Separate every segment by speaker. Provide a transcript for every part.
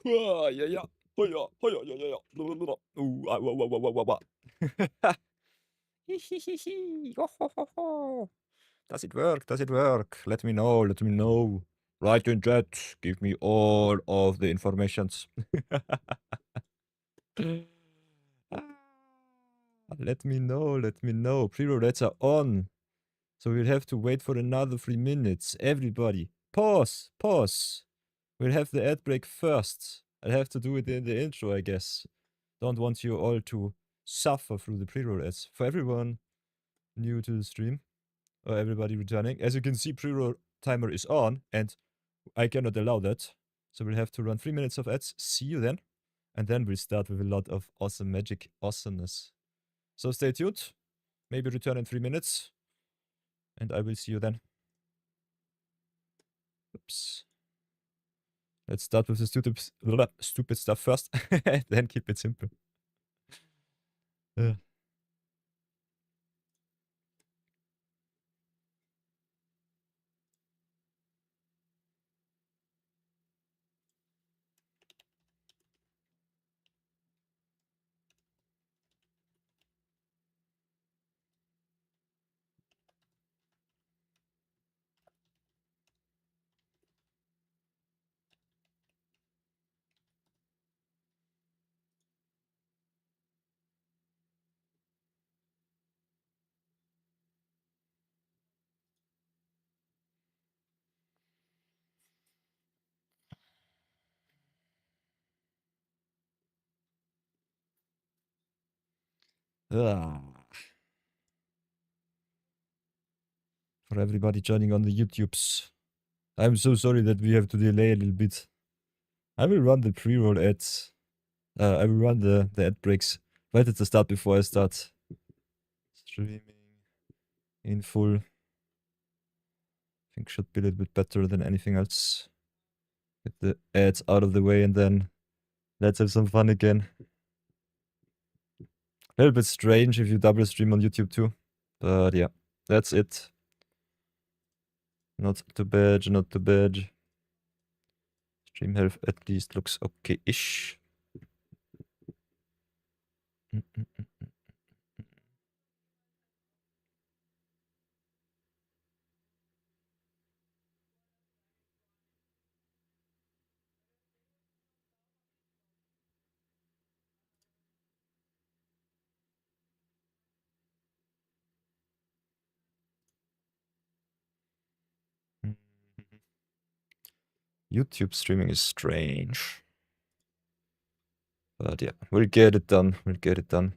Speaker 1: Ja, ja, ja. Ja, ja, ja, ja, ja. Wa, wa, wa, wa, wa, wa. Hihihihi. Ho, ho, ho, ho. Does it work? Does it work? Let me know. Let me know. Write in chat. Give me all of the informations. Let me know. Let me know. Pre-roulets are on. So we'll have to wait for another 3 minutes. Everybody, pause. Pause. We'll have the ad break first. I'll have to do it in the intro, I guess. Don't want you all to suffer through the pre-roll ads. For everyone new to the stream, or everybody returning, as you can see, pre-roll timer is on, and I cannot allow that. So we'll have to run 3 minutes of ads. See you then. And then we'll start with a lot of awesome magic awesomeness. So stay tuned. Maybe return in 3 minutes. And I will see you then. Oops. Let's start with the stupid stuff first, then keep it simple. For everybody joining on the YouTubes, I'm so sorry that we have to delay a little bit. I will run the pre-roll ads. I will run the ad breaks right at the start before I start streaming in full. I think should be a little bit better than anything else. Get the ads out of the way and then let's have some fun again. A little bit strange if you double stream on YouTube too. But yeah, that's it. Not too bad, not too bad. Stream health at least looks okay-ish. YouTube streaming is strange. But yeah, we'll get it done. We'll get it done.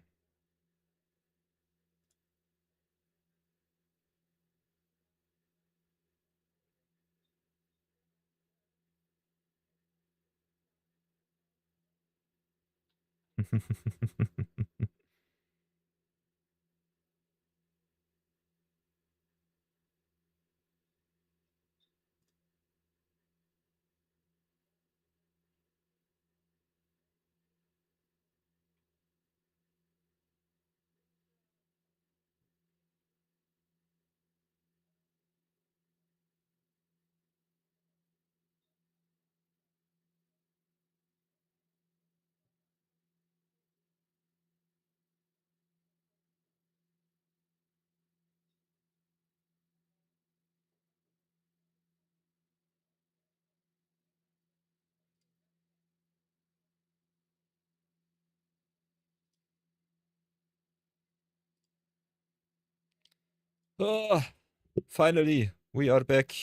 Speaker 1: Finally, we are back.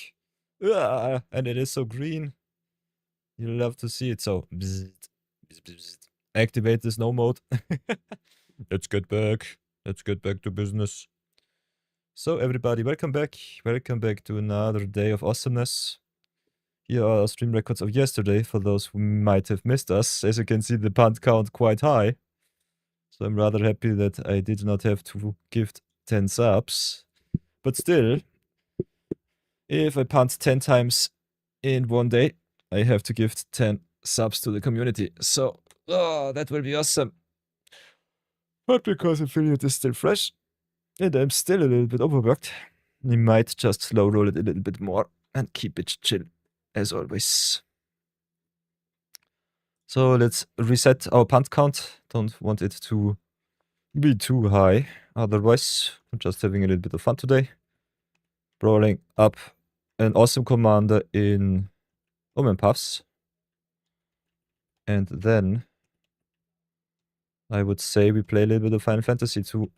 Speaker 1: And it is so green. You love to see it. So, activate the snow mode. Let's get back. Let's get back to business. So, everybody, welcome back. Welcome back to another day of awesomeness. Here are our stream records of yesterday for those who might have missed us. As you can see, the punt count quite high. So I'm rather happy that I did not have to gift 10 subs. But still, if I punt 10 times in one day, I have to gift 10 subs to the community. So, that will be awesome. But because affiliate is still fresh, and I'm still a little bit overworked, we might just slow roll it a little bit more and keep it chill, as always. So let's reset our punt count. Don't want it to be too high. Otherwise, I'm just having a little bit of fun today. Brawling up an awesome commander in Omen Puffs. And then I would say we play a little bit of Final Fantasy to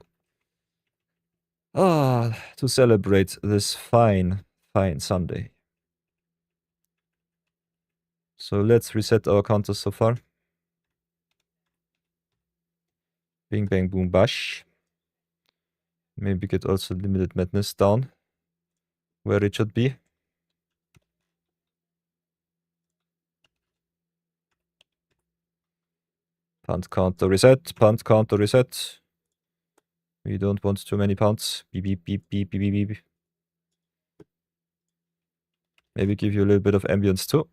Speaker 1: celebrate this fine Sunday. So let's reset our counters so far. Bing, bang, boom, bash. Maybe get also Limited Madness down where it should be. Punt counter reset, punt counter reset. We don't want too many punts. Beep, beep, beep, beep, beep, beep, beep. Maybe give you a little bit of ambience too.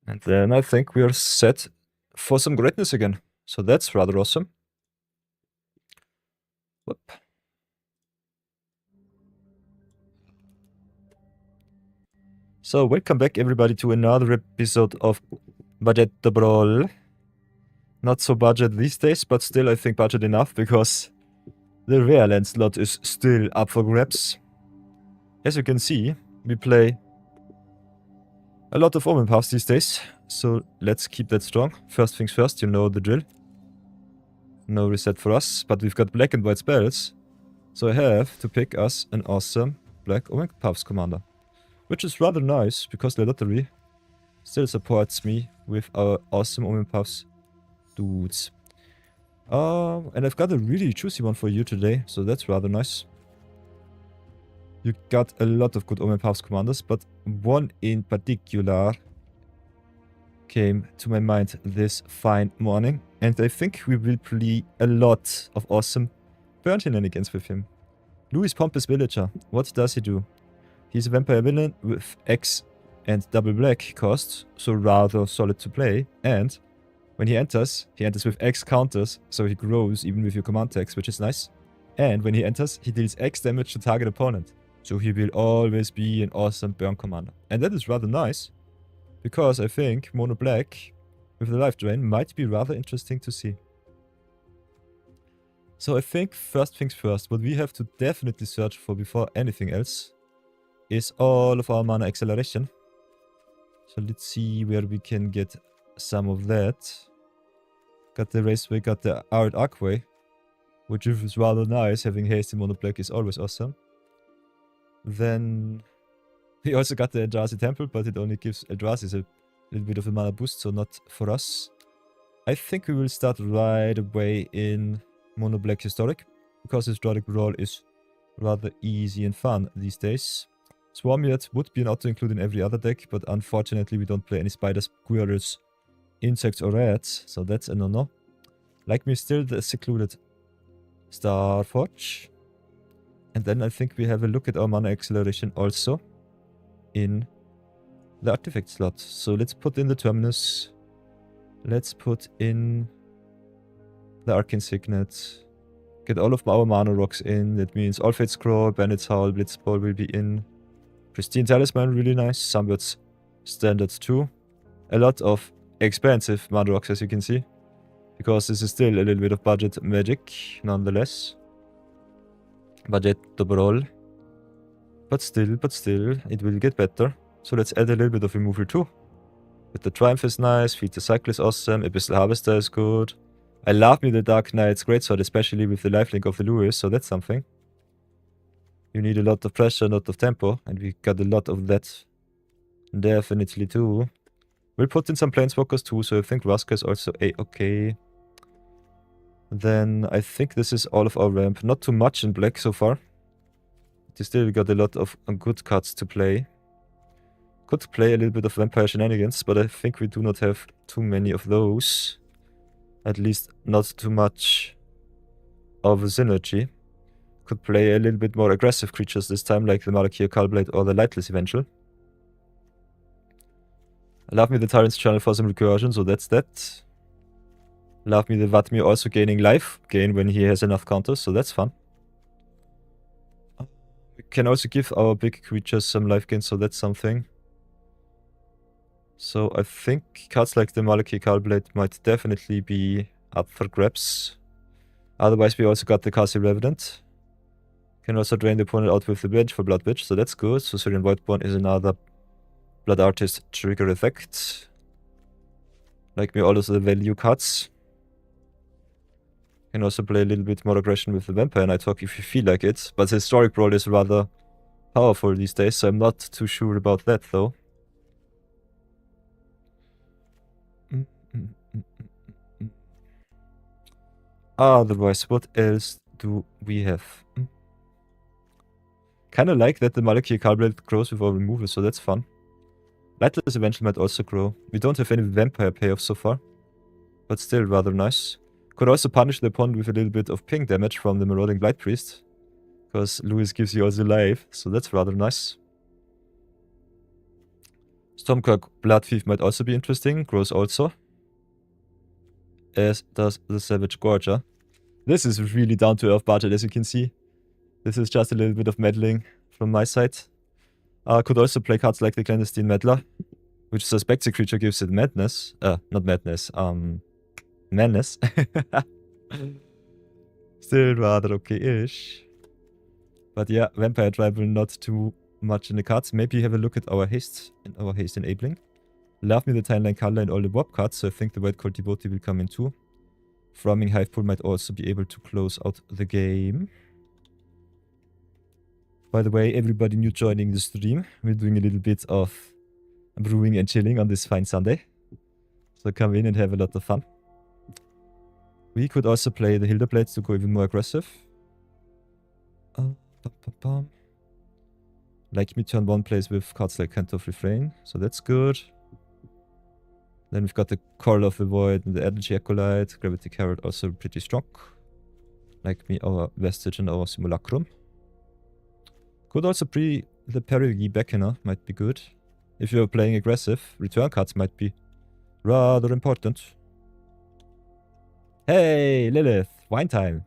Speaker 1: And then I think we are set for some greatness again. So that's rather awesome. Whoop. So welcome back everybody to another episode of Budget the Brawl. Not so budget these days, but still I think budget enough because the rare land slot is still up for grabs. As you can see, we play a lot of Omen Puffs these days, so let's keep that strong. First things first, you know the drill. No reset for us, but we've got black and white spells, so I have to pick us an awesome black Omen Puffs commander. Which is rather nice, because the lottery still supports me with our awesome Omen Puffs dudes. And I've got a really juicy one for you today, so that's rather nice. You got a lot of good Omen Puffs commanders, but one in particular came to my mind this fine morning, and I think we will play a lot of awesome burn shenanigans with him. Louis Pompous Villager, what does he do? He's a vampire villain with X and double black cost, so rather solid to play, and when he enters with X counters, so he grows even with your command text, which is nice. And when he enters, he deals X damage to target opponent. So he will always be an awesome burn commander. And that is rather nice, because I think mono black with the life drain might be rather interesting to see. So I think first things first, what we have to definitely search for before anything else is all of our mana acceleration. So let's see where we can get some of that. Got the Raceway, got the Art Arcway, which is rather nice. Having haste in mono black is always awesome. Then we also got the Eldrazi Temple, but it only gives Eldrazi a little bit of a mana boost, so not for us. I think we will start right away in mono black Historic, because Historic Brawl is rather easy and fun these days. Swarmiot would be an auto-include in every other deck, but unfortunately we don't play any spiders, squirrels, insects or rats, so that's a no-no. Like me still the secluded Starforge. And then I think we have a look at our mana acceleration also in the artifact slot. So let's put in the Terminus. Let's put in the Arcane Signet. Get all of our mana rocks in. That means All Fate Scroll, Bandit's Howl, Blitzball will be in. Pristine Talisman, really nice. Sunbird's Standards too. A lot of expensive mana rocks, as you can see. Because this is still a little bit of budget magic, nonetheless. Budget the Brawl. But still, it will get better. So let's add a little bit of removal too. But the Triumph is nice, Feed the Cycle is awesome, Abyssal Harvester is good. I love me the Dark Knight's Greatsword, especially with the lifelink of the Lewis, so that's something. You need a lot of pressure, a lot of tempo, and we got a lot of that. Definitely too. We'll put in some Planeswalkers too, so I think Raska is also a-okay. Then I think this is all of our ramp. Not too much in black so far. We still got a lot of good cards to play. Could play a little bit of vampire shenanigans, but I think we do not have too many of those. At least not too much of a synergy. Could play a little bit more aggressive creatures this time, like the Malakir Cullblade or the Lightless Evangel. Love me the Tyrant's Channel for some recursion, so that's that. Love me the Vatmir also gaining life gain when he has enough counters, so that's fun. We can also give our big creatures some life gain, so that's something. So I think cards like the Malakir Cullblade might definitely be up for grabs. Otherwise we also got the Castle Revenant. Can also drain the opponent out with the Bench for Blood Witch, so that's good. So Syrian Voidborn is another Blood Artist trigger effect. Like me all of the value cards. Can also play a little bit more aggression with the Vampire Nighthawk if you feel like it. But the Historic Brawl is rather powerful these days, so I'm not too sure about that though. Otherwise, what else do we have? Kinda like that the Malakir Cullblade grows with our removal, so that's fun. Lightless Evangel might also grow. We don't have any Vampire payoffs so far, but still rather nice. Could also punish the opponent with a little bit of ping damage from the Marauding Blight Priest, because Lewis gives you also life, so that's rather nice. Stormcloak Blood Thief might also be interesting, grows also. As does the Savage Gorger. This is really down to earth budget, as you can see. This is just a little bit of meddling from my side. Could also play cards like the Clandestine Meddler, which suspects a creature gives it madness. Not madness, madness. Still rather okay-ish. But yeah, Vampire Tribe will not too much in the cards. Maybe have a look at our haste and our haste enabling. Love me the Timeline Color and all the warp cards, so I think the White Cold Devotee will come in too. Thrumming Hivepool might also be able to close out the game. By the way, everybody new joining the stream, we're doing a little bit of brewing and chilling on this fine Sunday. So come in and have a lot of fun. We could also play the Hilda Blades to go even more aggressive. Like me turn 1 plays with cards like Cant of Refrain, so that's good. Then we've got the Call of the Void and the Energy Acolyte. Gravity Carrot also pretty strong. Like me, our Vestige and our Simulacrum. Could also pre the Perigee Beckoner, might be good. If you're playing aggressive, return cards might be rather important. Hey, Lilith, wine time.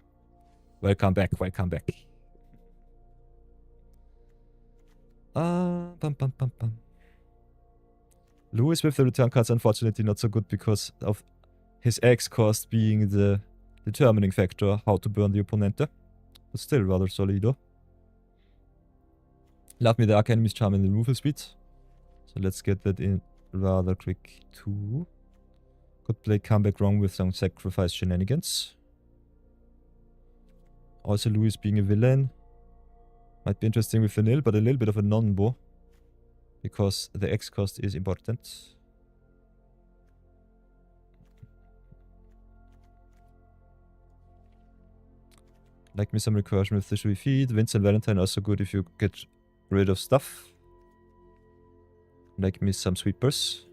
Speaker 1: Welcome back, welcome back. Lewis with the return cards unfortunately not so good because of his X cost being the determining factor how to burn the opponente. But still rather solido. Love me the Arc Enemy's Charm and the removal speed. So let's get that in rather quick too. Could play Comeback Wrong with some sacrifice shenanigans. Also Lewis being a villain. Might be interesting with the nil, but a little bit of a non-bo. Because the X cost is important. Like me some recursion with the Shui Feed. Vince and Valentine also good if you get rid of stuff. Like me some Sweepers.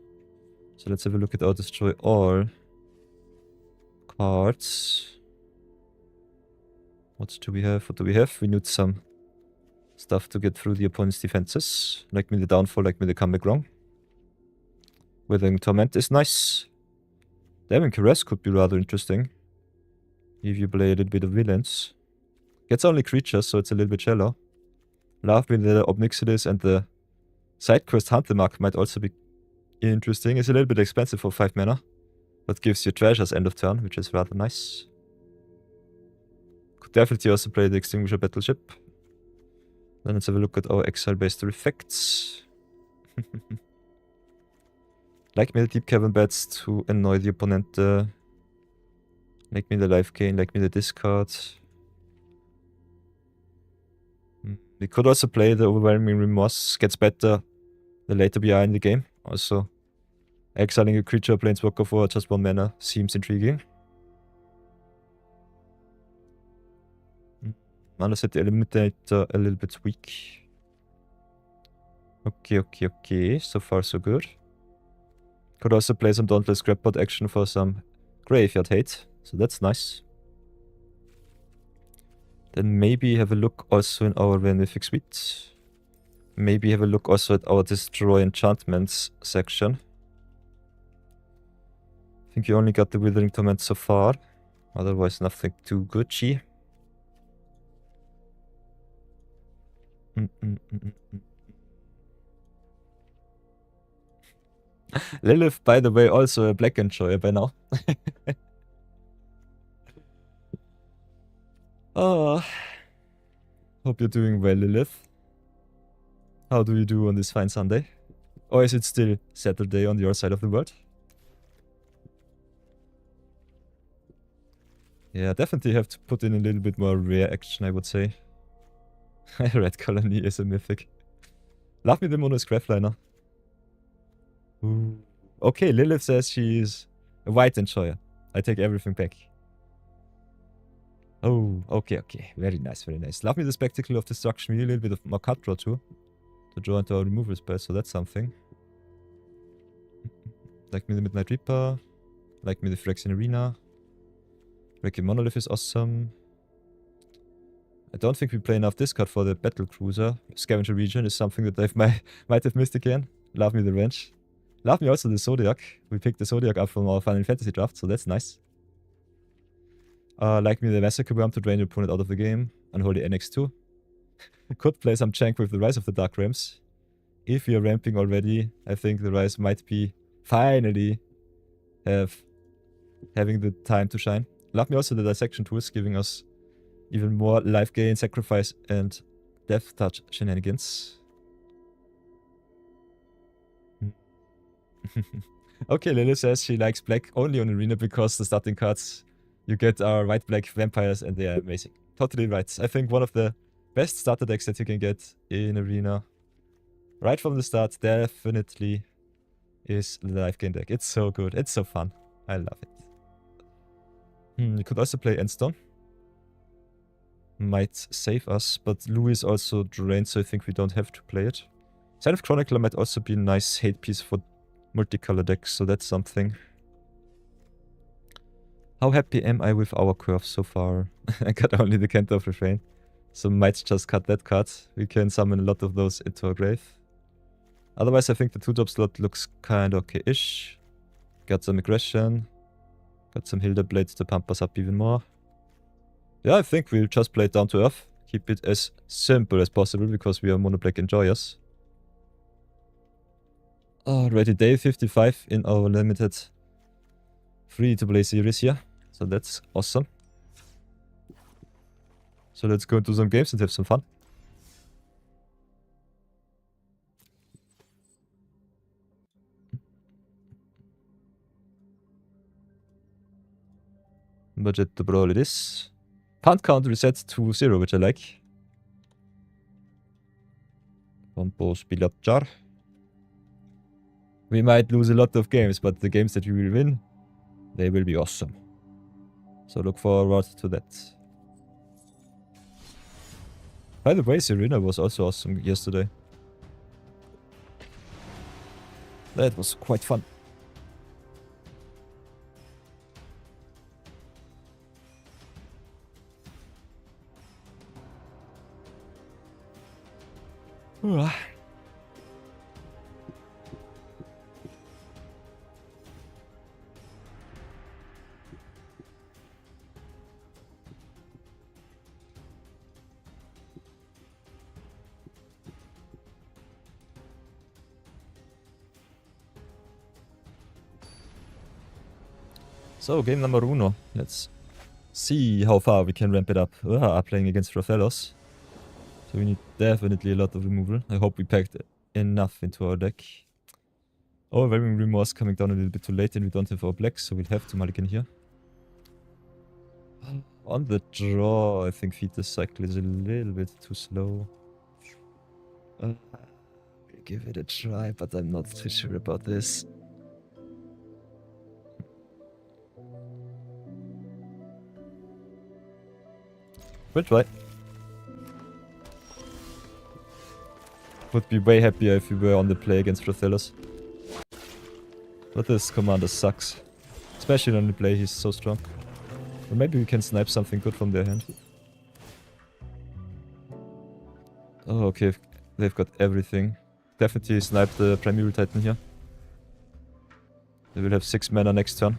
Speaker 1: So let's have a look at our destroy all cards. What do we have? What do we have? We need some stuff to get through the opponent's defenses. Like me the Downfall, like me the Comeback Wrong. Withering Torment is nice. Damn, Caress could be rather interesting. If you play a little bit of villains. Gets only creatures, so it's a little bit shallow. Love me the Obnixilis and the side quest Hunt the Mark might also be interesting. It's a little bit expensive for 5 mana. But gives you treasures end of turn, which is rather nice. Could definitely also play the Extinguisher Battleship. Then let's have a look at our exile-based effects. Like me the Deep Cavern Bats to annoy the opponent. Like me the life gain, like me the discard. We could also play the Overwhelming Remorse. Gets better the later we are in the game. Also, exiling a creature planeswalker for just 1 mana seems intriguing. Mana set the Eliminator a little bit weak. Okay. So far, so good. Could also play some Dauntless Scrapbot action for some graveyard hate. So that's nice. Then maybe have a look also in our Benefic Suite. Maybe have a look also at our Destroy Enchantments section. I think you only got the Withering Torment so far. Otherwise, nothing too Gucci. Lilith, by the way, also a Black Enjoyer by now. Oh, hope you're doing well, Lilith. How do you do on this fine Sunday? Or is it still Saturday on your side of the world? Yeah, definitely have to put in a little bit more rare action, I would say. Red Colony is a mythic. Love me the Mono Scrafliner. Ooh. Okay, Lilith says she's a white enjoyer. I take everything back. Oh, okay. Very nice. Love me the Spectacle of Destruction. We need a little bit of more card draw too. To draw into our removal spell, so that's something. Like me the Midnight Reaper. Like me the Phyrexian Arena. Wrecking Monolith is awesome. I don't think we play enough discard for the Battle Cruiser. Scavenger Region is something that I might have missed again. Love me the Wrench. Love me also the Zodiac. We picked the Zodiac up from our Final Fantasy draft, so that's nice. Like me the Massacre Worm to drain your opponent out of the game. Unholy NX2. Could play some Jank with the Rise of the Dark Realms. If we are ramping already, I think the Rise might be finally having the time to shine. Love me also the Dissection tools, giving us even more life gain, sacrifice, and death touch shenanigans. Okay, Lily says she likes black only on Arena because the starting cards you get are white-black vampires and they are amazing. Totally right. I think one of the best starter decks that you can get in Arena right from the start definitely is the life gain deck. It's so good. It's so fun. I love it. You could also play Endstone. Might save us, but Louis is also drained, so I think we don't have to play it. Sign of Chronicler might also be a nice hate piece for multicolor decks, so that's something. How happy am I with our curve so far? I got only the Cantor of Refrain, so might just cut that card. We can summon a lot of those into our grave. Otherwise, I think the 2-drop slot looks kinda okay-ish. Got some aggression. Got some Hilda Blades to pump us up even more. Yeah, I think we'll just play it down to earth. Keep it as simple as possible because we are mono black enjoyers. Already day 55 in our limited free-to-play series here. So that's awesome. So let's go into some games and have some fun. Budget to brawl it is. Punt count reset to 0, which I like. Pompo Spilajar. We might lose a lot of games, but the games that we will win, they will be awesome. So look forward to that. By the way, Serena was also awesome yesterday. That was quite fun. So, game number uno. Let's see how far we can ramp it up. Playing against Rothellos. So we need definitely a lot of removal. I hope we packed enough into our deck. Overwhelming Remorse coming down a little bit too late and we don't have our blacks, so we'll have to mulligan here. On the draw, I think Fetus Cycle is a little bit too slow. We'll give it a try, but I'm not too sure about this. We'll try. Would be way happier if we were on the play against Rothelos. But this commander sucks. Especially on the play, he's so strong. Or maybe we can snipe something good from their hand. Oh, okay. They've got everything. Definitely snipe the Primeval Titan here. They will have 6 mana next turn.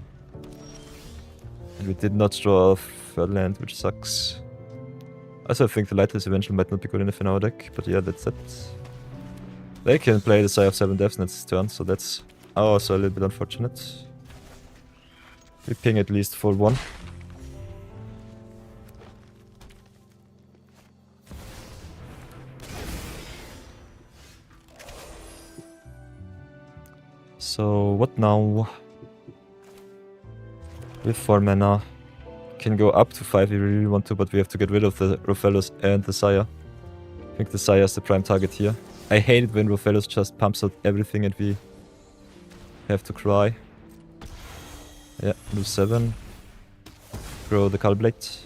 Speaker 1: And we did not draw off a land, which sucks. Also, I think the Lightless Evangel might not be good enough in our deck, but yeah, that's it. They can play the Sire of 7 Deaths next turn, so that's also a little bit unfortunate. We ping at least for 1. So, what now? With 4 mana. Can go up to 5 if we really want to, but we have to get rid of the Rothelos and the Sire. I think the Sire is the prime target here. I hate it when Rothelos just pumps out everything and we have to cry. Yeah, lose 7. Grow the Cullblade.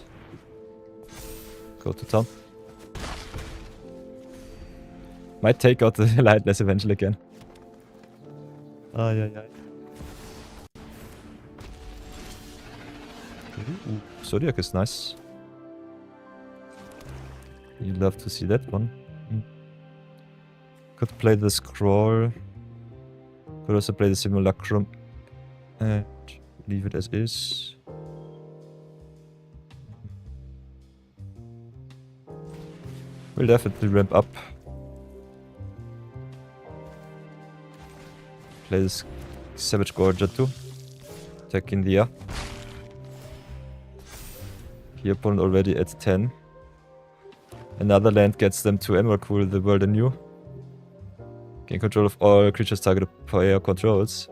Speaker 1: Go to town. Might take out the Lightless Evangel again. Yeah. Ooh, Zodiac is nice. You love to see that one. Could play the Scroll. Could also play the Simulacrum. And leave it as is. We'll definitely ramp up. Play this Savage Gorger too. Attack in the air. Your opponent already at 10. Another land gets them to Emrakul, the world anew. Gain control of all creatures targeted player controls.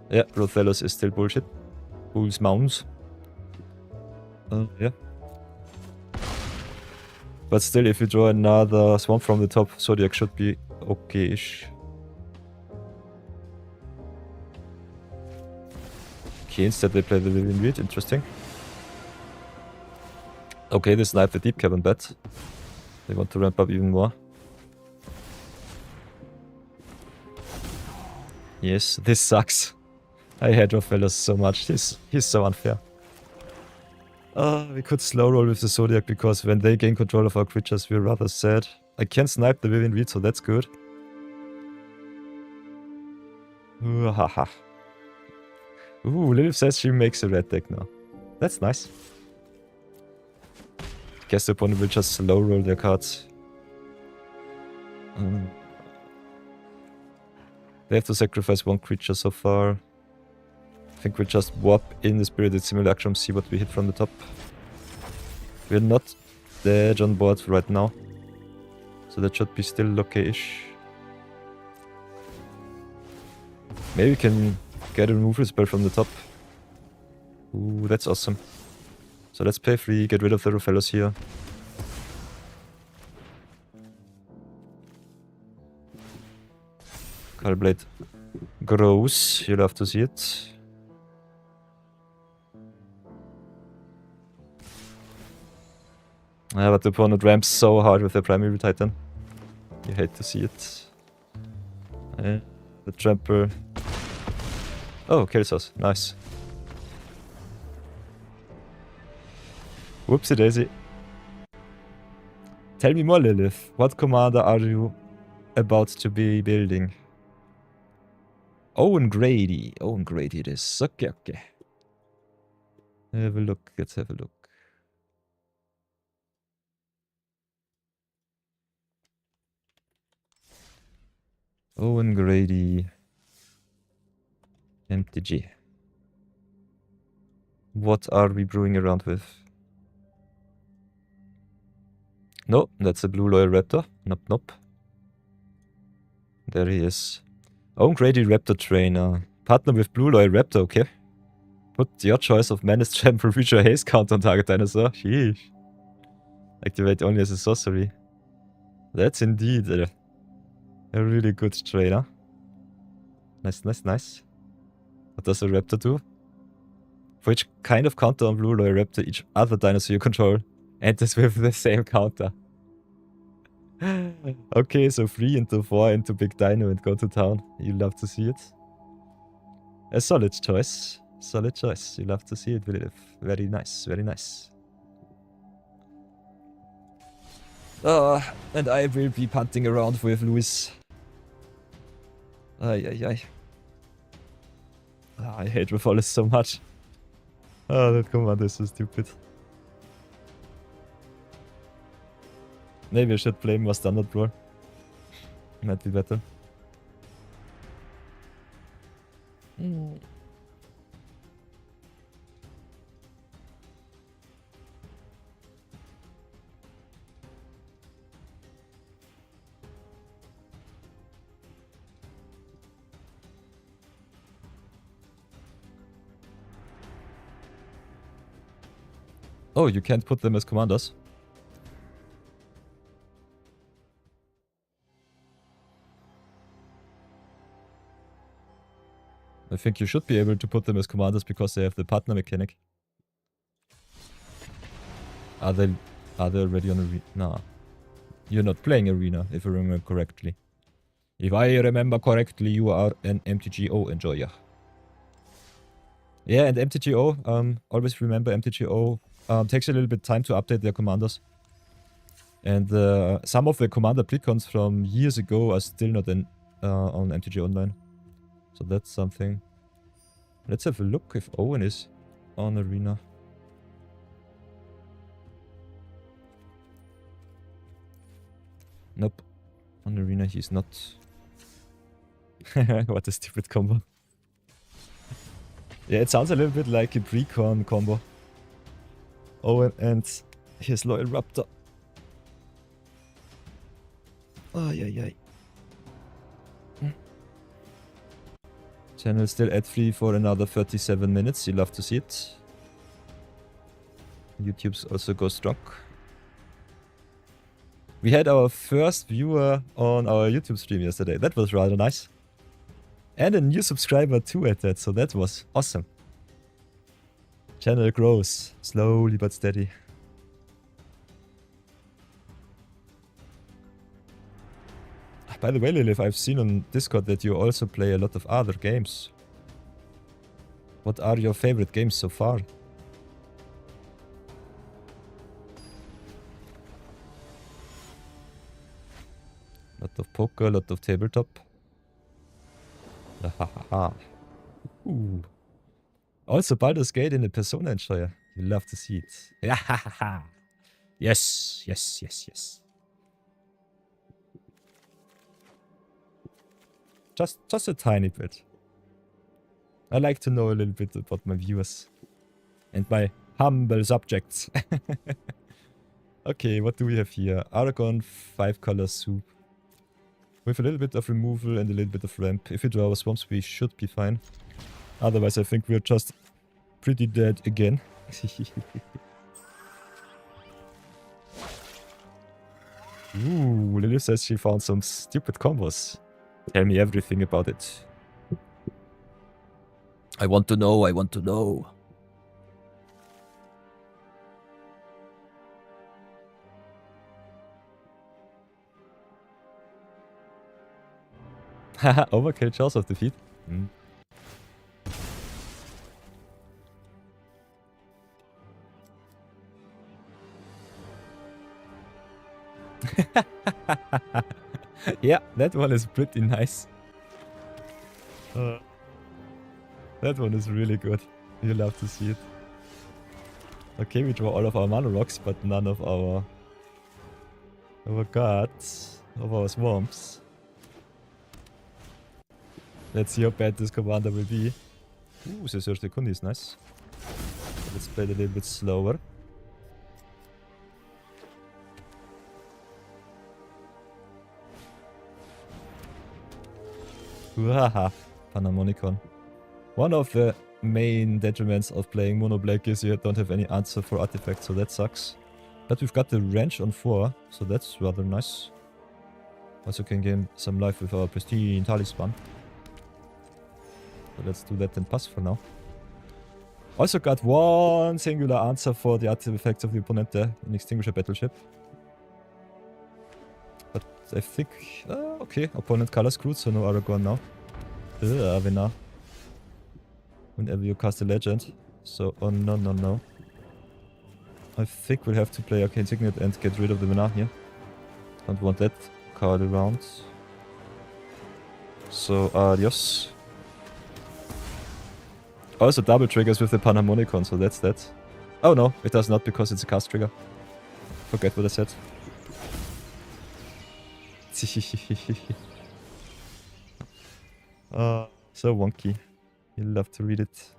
Speaker 1: Yeah, Rothelos is still bullshit. Bull's mounts. Yeah. But still, if you draw another swamp from the top, Zodiac should be okay-ish. Okay, instead they play the Living Reed, interesting. Okay, they snipe the Deep Cavern bet. They want to ramp up even more. Yes, this sucks. I hate Rothelos so much. He's so unfair. We could slow roll with the Zodiac because when they gain control of our creatures, we're rather sad. I can snipe the Vivian Reed, so that's good. Ooh, haha. Ooh, Lilith says she makes a red deck now. That's nice. Guess the opponent will just slow roll their cards. They have to sacrifice 1 creature so far. I think we'll just warp in the Spirited Simulacrum, see what we hit from the top. We're not dead on board right now. So that should be still okay-ish. Maybe we can get a removal spell from the top. Ooh, that's awesome. So let's pay 3, get rid of the Rothelos here. Cullblade grows, you'll have to see it. Yeah, but the opponent ramps so hard with the Primeval Titan. You hate to see it. The Tramper. Oh, kills us. Nice. Whoopsie daisy. Tell me more, Lilith. What commander are you about to be building? Owen Grady. Owen Grady it is. Okay. Have a look. Let's have a look. Owen Grady. MTG. What are we brewing around with? No, that's a Blue Loyal Raptor. Nope. There he is. Own Grady Raptor Trainer. Partner with Blue Loyal Raptor, okay. Put your choice of Menace Trample Future Haste count on target dinosaur. Sheesh. Activate only as a sorcery. That's indeed a really good trainer. Nice. What does a Raptor do? For each kind of counter on Blue Loyal Raptor, each other dinosaur you control enters with the same counter. Okay, so 3 into 4 into Big Dino and go to town. You love to see it. A solid choice. Solid choice. You love to see it, Williv. Very nice, very nice. And I will be punting around with Luis. Ay, ay, ay. I hate Revolis so much. Oh, that command is so stupid. Maybe I should play more standard Brawl. Might be better. Oh, you can't put them as commanders? I think you should be able to put them as commanders because they have the partner mechanic. Are they already on arena? Nah. You're not playing arena, if I remember correctly. If I remember correctly, you are an MTGO enjoyer. Yeah, and MTGO, always remember MTGO takes a little bit time to update their commanders. And some of the commander precons from years ago are still not on MTG Online. So that's something. Let's have a look if Owen is on arena. Nope. On arena he's not. What a stupid combo. Yeah, it sounds a little bit like a precon combo. Owen and his loyal raptor. Ay, ay, ay. Channel still ad-free for another 37 minutes. You love to see it. YouTube's also goes strong. We had our first viewer on our YouTube stream yesterday. That was rather nice. And a new subscriber too at that, so that was awesome. Channel grows, slowly but steady. By the way, Lilith, I've seen on Discord that you also play a lot of other games. What are your favorite games so far? Lot of poker, lot of tabletop. Ooh. Also Baldur's Gate in the Persona Enjoyer. You love to see it. Yes, yes, yes, yes. Just a tiny bit. I like to know a little bit about my viewers. And my humble subjects. Okay, what do we have here? Aragon 5-color soup. With a little bit of removal and a little bit of ramp. If we draw our swamps, we should be fine. Otherwise, I think we're just pretty dead again. Ooh, Lily says she found some stupid combos. Tell me everything about it. I want to know, I want to know. Haha, overkill Jaws of Defeat. Yeah, that one is pretty nice. That one is really good. You love to see it. Okay, we draw all of our mana rocks, but none of our guards, of our swamps. Let's see how bad this commander will be. Ooh, the Search the Kundi is nice. Let's play it a little bit slower. Haha, Panharmonicon. One of the main detriments of playing Mono Black is you don't have any answer for artifacts, so that sucks. But we've got the wrench on 4, so that's rather nice. Also can gain some life with our pristine talisman. So let's do that and pass for now. Also got one singular answer for the artifacts of the opponent there in Extinguisher Battleship. I think... okay, opponent color screwed, so no Aragorn now. Avena. Whenever you cast a legend. So, oh no. I think we'll have to play Arcane Signet and get rid of the Vena here. Don't want that card around. So, adios. Also double triggers with the Panharmonicon, so that's that. Oh no, it does not because it's a cast trigger. Forget what I said. So wonky. You'll love to read it.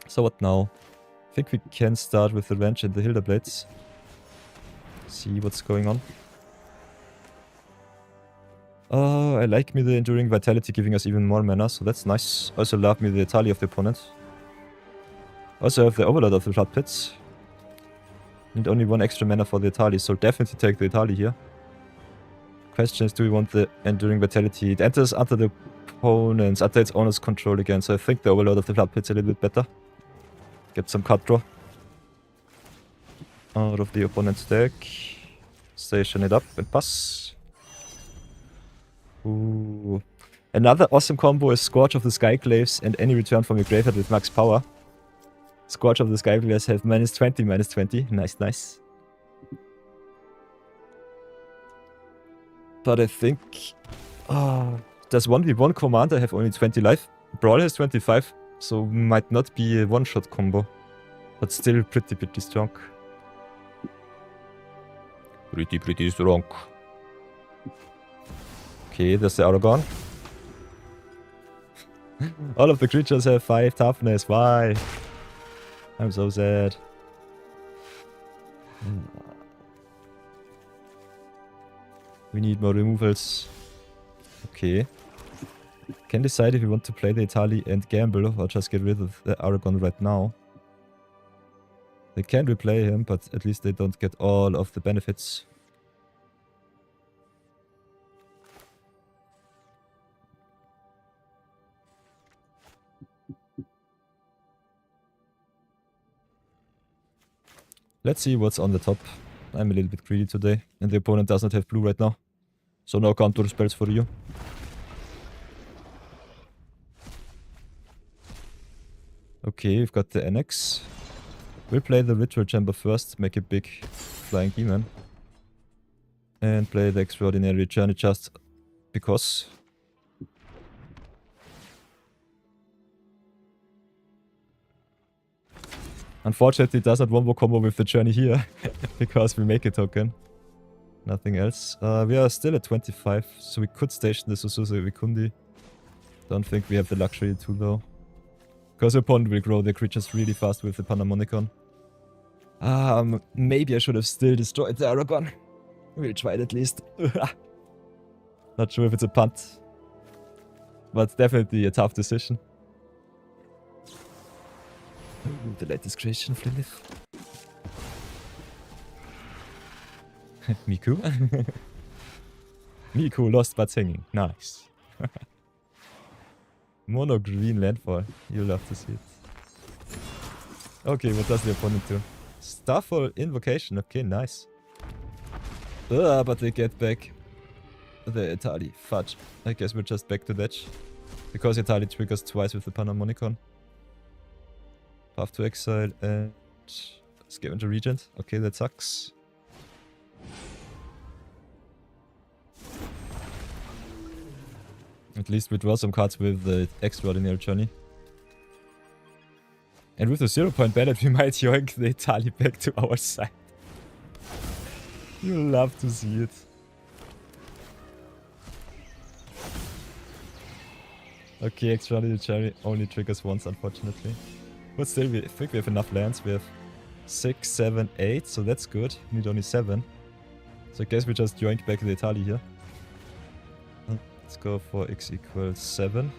Speaker 1: So what now? I think we can start with the Wrench and the Hilda Blades. See what's going on. Oh, I like me the Enduring Vitality giving us even more mana, so that's nice. Also love me the Etali of the opponent. Also have the Overlord of the Flood Pits. Need only one extra mana for the Etali, so definitely take the Etali here. Question is, do we want the Enduring Vitality? It enters under the opponent's, under its owner's control again, so I think the Overlord of the Flood Pits a little bit better. Get some card draw out of the opponent's deck. Station it up and pass. Ooh. Another awesome combo is Scourge of the Skyclaves and any return from your graveyard with max power. Scourge of the Skyclaves have -20, -20. Nice, nice. But I think... does 1v1 Commander have only 20 life? Brawl has 25, so might not be a one-shot combo. But still pretty strong. Pretty strong. Okay, there's the Aragorn. All of the creatures have 5 toughness. Why? I'm so sad. We need more removals. Okay. Can decide if we want to play the Etali and gamble or just get rid of the Aragorn right now. They can replay him, but at least they don't get all of the benefits. Let's see what's on the top. I'm a little bit greedy today, and the opponent does not have blue right now. So no counter spells for you. Okay, we've got the Annex. We'll play the Ritual Chamber first, make a big Flying Demon. And play the Extraordinary Journey just because. Unfortunately, it does not one-more combo with the Journey here, because we make a token. Nothing else. We are still at 25, so we could station the Suzusa Vikundi. Don't think we have the luxury to though. Because the opponent will grow their creatures really fast with the Panharmonicon. Maybe I should have still destroyed the Aragorn. We'll try it at least. Not sure if it's a punt. But definitely a tough decision. The latest creation of Lilith. Miku? Miku lost but singing. Nice. Mono green landfall. You'll love to see it. Okay, what does the opponent do? Starfall Invocation. Okay, nice. But they get back the Etali. Fudge. I guess we're just back to that. Because Etali triggers twice with the Panharmonicon. Path to Exile and Scavenger Regent. Okay, that sucks. At least we draw some cards with the Extraordinary Journey. And with the 0-point ballot, we might yoink the Etali back to our side. You'll love to see it. Okay, Extraordinary Journey only triggers once, unfortunately. But still, I think we have enough lands. We have 6, 7, 8, so that's good. We need only 7. So I guess we just yoink back the Etali here. Let's go for x equals 7.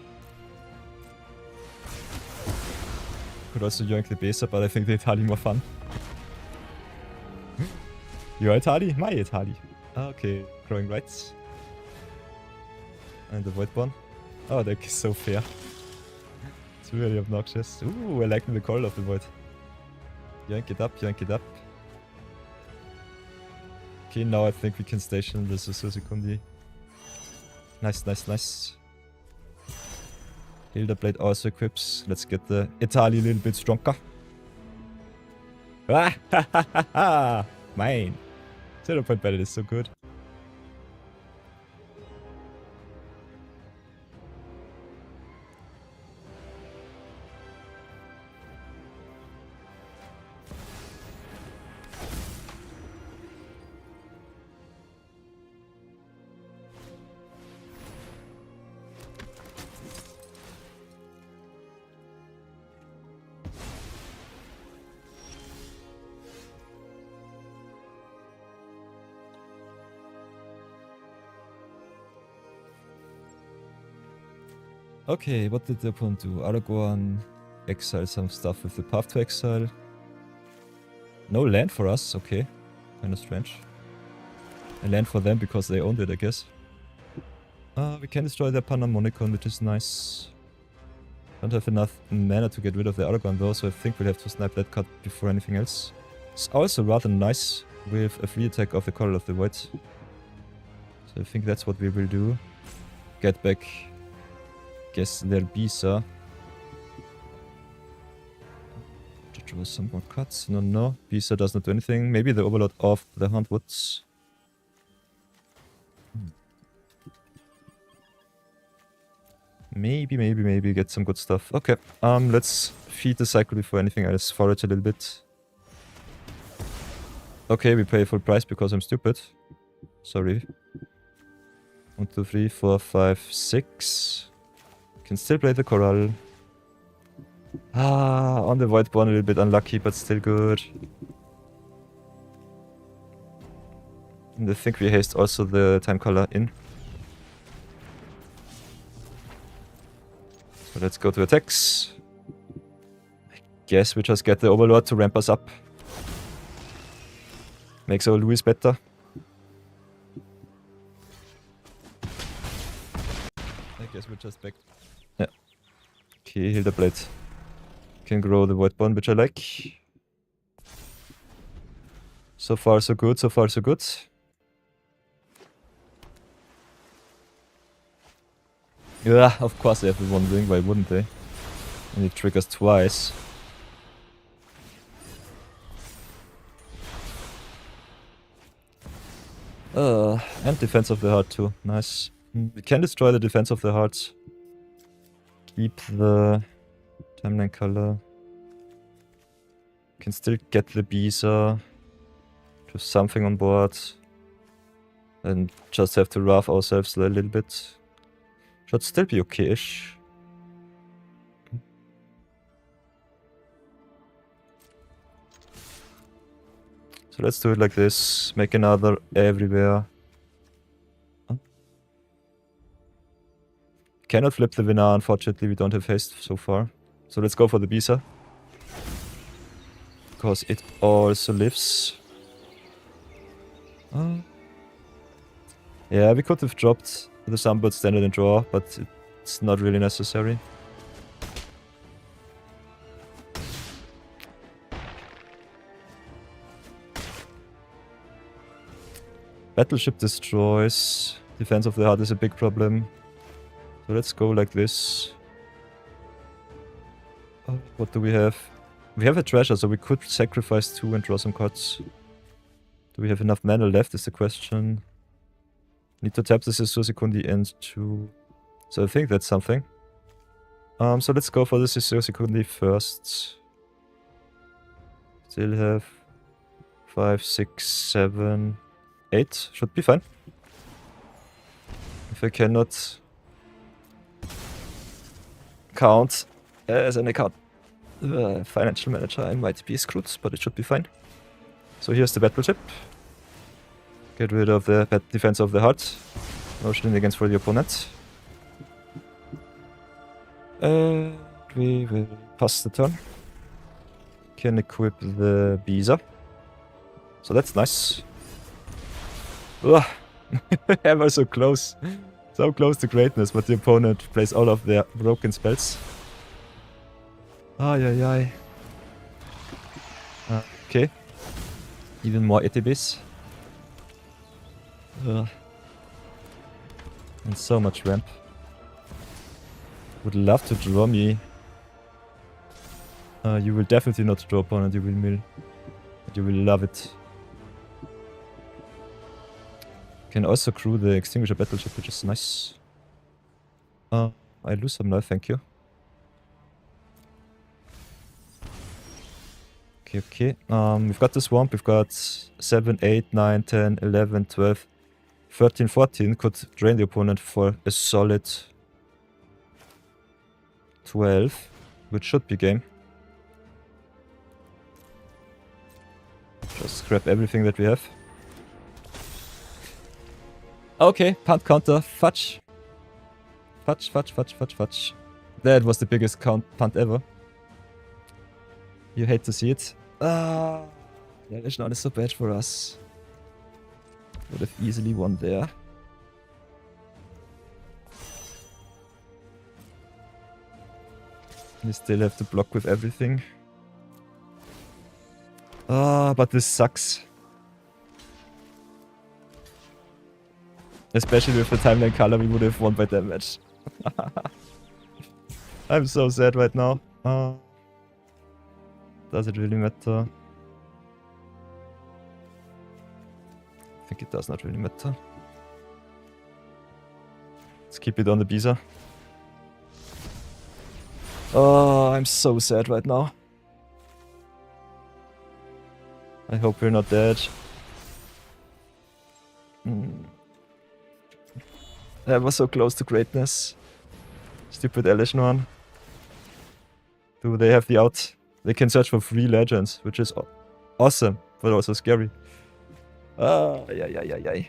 Speaker 1: Could also yoink the Besa, but I think the Etali more fun. Your Etali? My Etali. Okay, growing rights. And the Voidborn. Oh, that is so fair. It's really obnoxious. Ooh, I like the call of the Void. Yank it up, yank it up. Okay, now I think we can station the Suzuki. Nice, nice, nice. Hilda Blade also equips. Let's get the Italy a little bit stronger. Ah, ha, ha, ha, ha. Mine. 0 point battle is so good. Okay, what did the opponent do? Aragorn exile some stuff with the path to exile. No land for us, okay. Kinda strange. A land for them because they owned it, I guess. We can destroy their Panamonicon, which is nice. Don't have enough mana to get rid of the Aragorn though, so I think we'll have to snipe that card before anything else. It's also rather nice with a free attack of the Color of the Void. So I think that's what we will do. Get back, guess, their Bisa. To draw some more cards. No. Bisa does not do anything. Maybe the Overlord of the Huntwoods. Maybe get some good stuff. Okay, let's feed the cycle before anything else. Forage a little bit. Okay, we pay full price because I'm stupid. Sorry. 1, 2, 3, 4, 5, 6. Can still play the Corral. On the Voidborn a little bit unlucky, but still good. And I think we haste also the Time Color in. So let's go to attacks. I guess we just get the Overlord to ramp us up. Makes our Louis better. I guess we're just back. Yeah. Okay, Hilda Blade. Can grow the Voidborn, which I like. So far so good, so far so good. Yeah, of course they have the one ring, why wouldn't they? And it triggers twice. And Defense of the Heart too, nice. We can destroy the Defense of the Heart. Keep the Timeline Color. Can still get the Bisa. Do something on board. And just have to rough ourselves a little bit. Should still be okay-ish. So let's do it like this. Make another everywhere. Cannot flip the Vinar, unfortunately. We don't have haste so far. So let's go for the Bisa. Because it also lives. Yeah, we could have dropped the Sunbird Standard and Draw, but it's not really necessary. Battleship destroys. Defense of the Heart is a big problem. So let's go like this. What do we have? We have a treasure, so we could sacrifice 2 and draw some cards. Do we have enough mana left is the question. Need to tap the Sisursekundi and 2. So I think that's something. So let's go for the Sisursekundi first. Still have 5, 6, 7, 8. Should be fine. If I cannot count as an account financial manager, I might be screwed, but it should be fine. So here's the battleship. Get rid of the Defense of the Heart. No shenanigans for the opponent. And we will pass the turn. Can equip the Bisa. So that's nice. Ever so close. So close to greatness, but the opponent plays all of their broken spells. Ay. Okay. Even more ETBs. Ugh. And so much ramp. Would love to draw me. You will definitely not draw opponent, you will mill. But you will love it. Can also crew the Extinguisher Battleship, which is nice. I lose some life, thank you. Okay, okay. We've got the Swamp, we've got 7, 8, 9, 10, 11, 12, 13, 14. Could drain the opponent for a solid 12, which should be game. Just grab everything that we have. Okay, punt counter, fudge. Fudge, fudge, fudge, fudge, fudge. That was the biggest punt ever. You hate to see it. Ah, yeah, that's not so bad for us. Would have easily won there. We still have to block with everything. Ah, but this sucks. Especially with the timeline color, we would have won by damage. I'm so sad right now. Does it really matter? I think it does not really matter. Let's keep it on the Bisa. Oh, I'm so sad right now. I hope we're not dead. That was so close to greatness. Stupid Elishnorn. Do they have the out? They can search for 3 legends, which is awesome, but also scary. Yeah.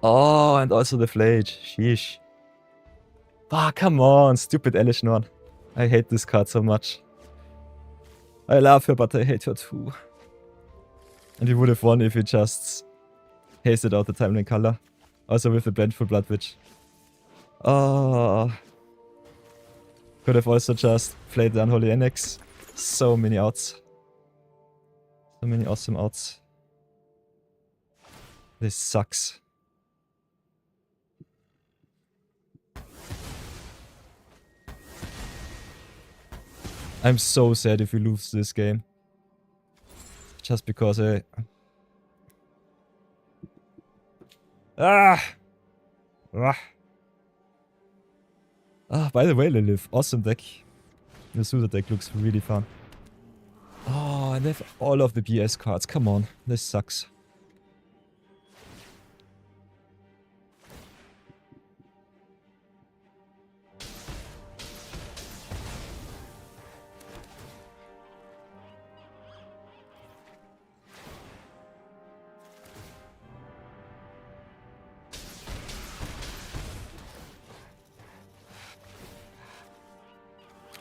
Speaker 1: Oh, and also the Flage. Sheesh. Ah, come on, stupid Elishnorn. I hate this card so much. I love her, but I hate her too. And we would have won if we just hasted out the timeline color. Also with the Blendful Blood Witch. Oh. Could have also just played the Unholy Annex. So many outs. So many awesome outs. This sucks. I'm so sad if we lose this game. Just because I... by the way, Lilith, awesome deck. The Suitor deck looks really fun. Oh, and they have all of the BS cards. Come on, this sucks.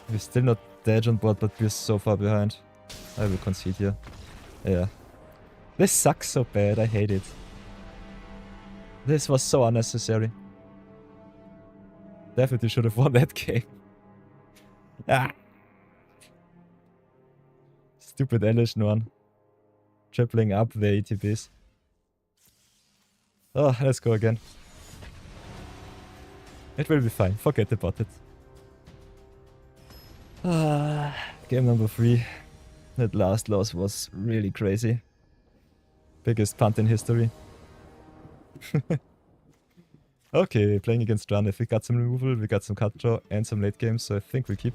Speaker 1: We're still not dead on board, but we're so far behind. I will concede here. Yeah. This sucks so bad, I hate it. This was so unnecessary. Definitely should have won that game. Ah. Stupid Elishnorn. Tripling up the ATBs. Oh, let's go again. It will be fine, forget about it. Game number 3. That last loss was really crazy. Biggest punt in history. Okay, playing against Ranif. We got some removal, we got some cut draw and some late games, so I think we keep.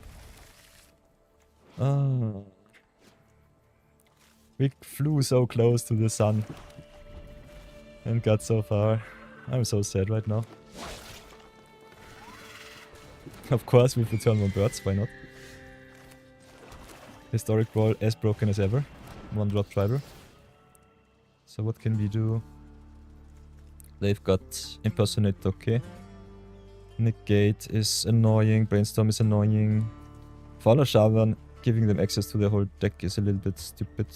Speaker 1: We flew so close to the sun. And got so far. I'm so sad right now. Of course, with the turn 1 birds, why not? Historic Brawl as broken as ever. 1 drop driver. So what can we do? They've got Impersonate, okay. Negate is annoying, Brainstorm is annoying. Fauna Shaman, giving them access to their whole deck is a little bit stupid.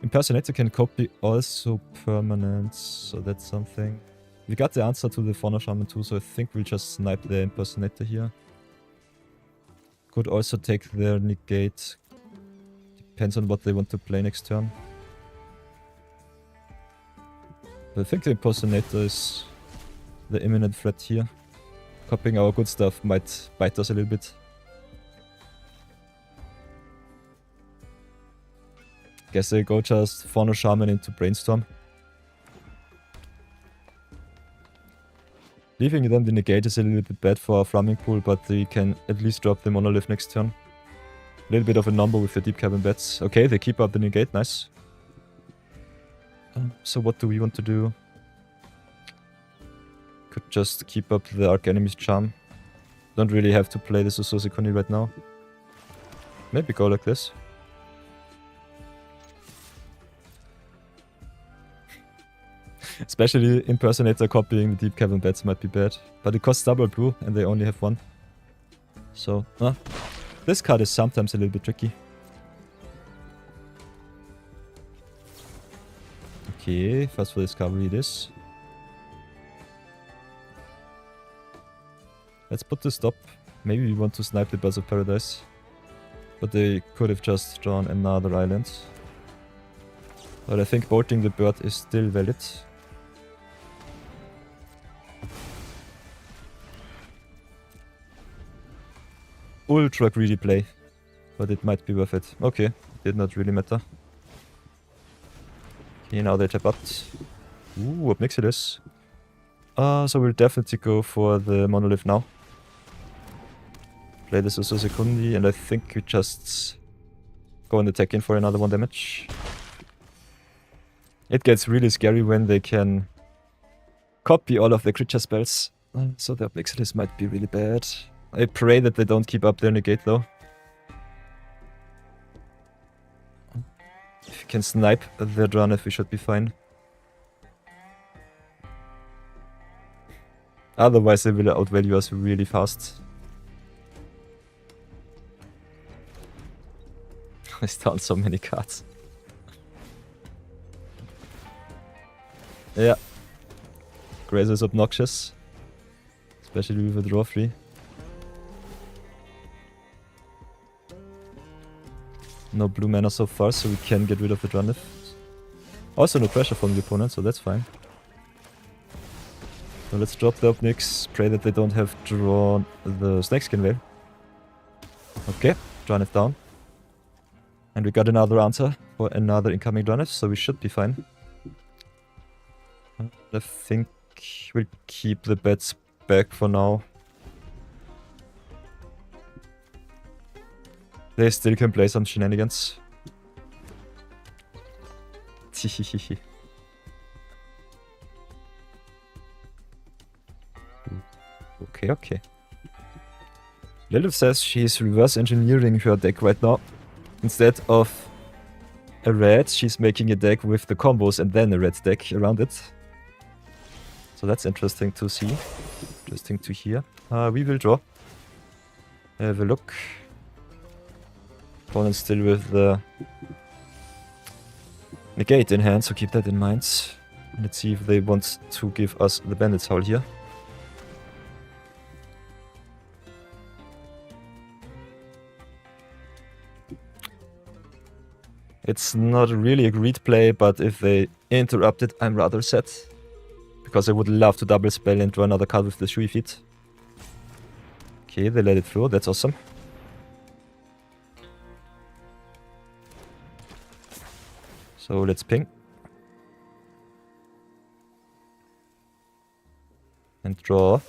Speaker 1: Impersonator can copy also permanent, so that's something. We got the answer to the Fauna Shaman too, so I think we'll just snipe the Impersonator here. Could also take their negate, Depends on what they want to play next turn. But I think the Impersonator is the imminent threat here. Copying our good stuff might bite us a little bit. Guess they go just Fauna Shaman into Brainstorm. Leaving them the negate is a little bit bad for our farming pool, but they can at least drop the monolith next turn. A little bit of a number with the deep cabin bats. Okay, they keep up the negate, nice. So what do we want to do? Could just keep up the Arch Enemy's Charm. Don't really have to play the Susosikuni right now. Maybe go like this. Especially Impersonator copying the deep cabin bats might be bad. But it costs double brew and they only have one. So, this card is sometimes a little bit tricky. Okay, fast for discovery it is. Let's put the stop. Maybe we want to snipe the Birds of Paradise. But they could have just drawn another island. But I think bolting the bird is still valid. Ultra greedy play. But it might be worth it. Okay, did not really matter. Okay, now they tap out. Ooh, what makes it is? So we'll definitely go for the monolith now. Play the Susosikuni, and I think we just go and attack in for another 1 damage. It gets really scary when they can copy all of the creature spells. So the Obnixilis might be really bad. I pray that they don't keep up their negate though. If you can snipe their Dranith, we should be fine. Otherwise they will outvalue us really fast. I stole so many cards. Yeah. Grazer is obnoxious. Especially with a draw 3. No blue mana so far, so we can get rid of the Dranith. Also no pressure from the opponent, so that's fine. So let's drop the Obnix, pray that they don't have drawn the Snakeskin Veil. Okay, Dranith down. And we got another answer for another incoming Dranith, so we should be fine. I think we'll keep the bets back for now. They still can play some shenanigans. Okay. Lilith says she's reverse engineering her deck right now. Instead of a red, she's making a deck with the combos and then a red deck around it. So that's interesting to see. Interesting to hear. We will draw. Have a look. Opponent still with the negate in hand, so keep that in mind. Let's see if they want to give us the Bandit's Howl here. It's not really a great play, but if they interrupt it, I'm rather sad. Because I would love to double spell and draw another card with the Shui feet. Okay, they let it through, that's awesome. So let's ping. And draw.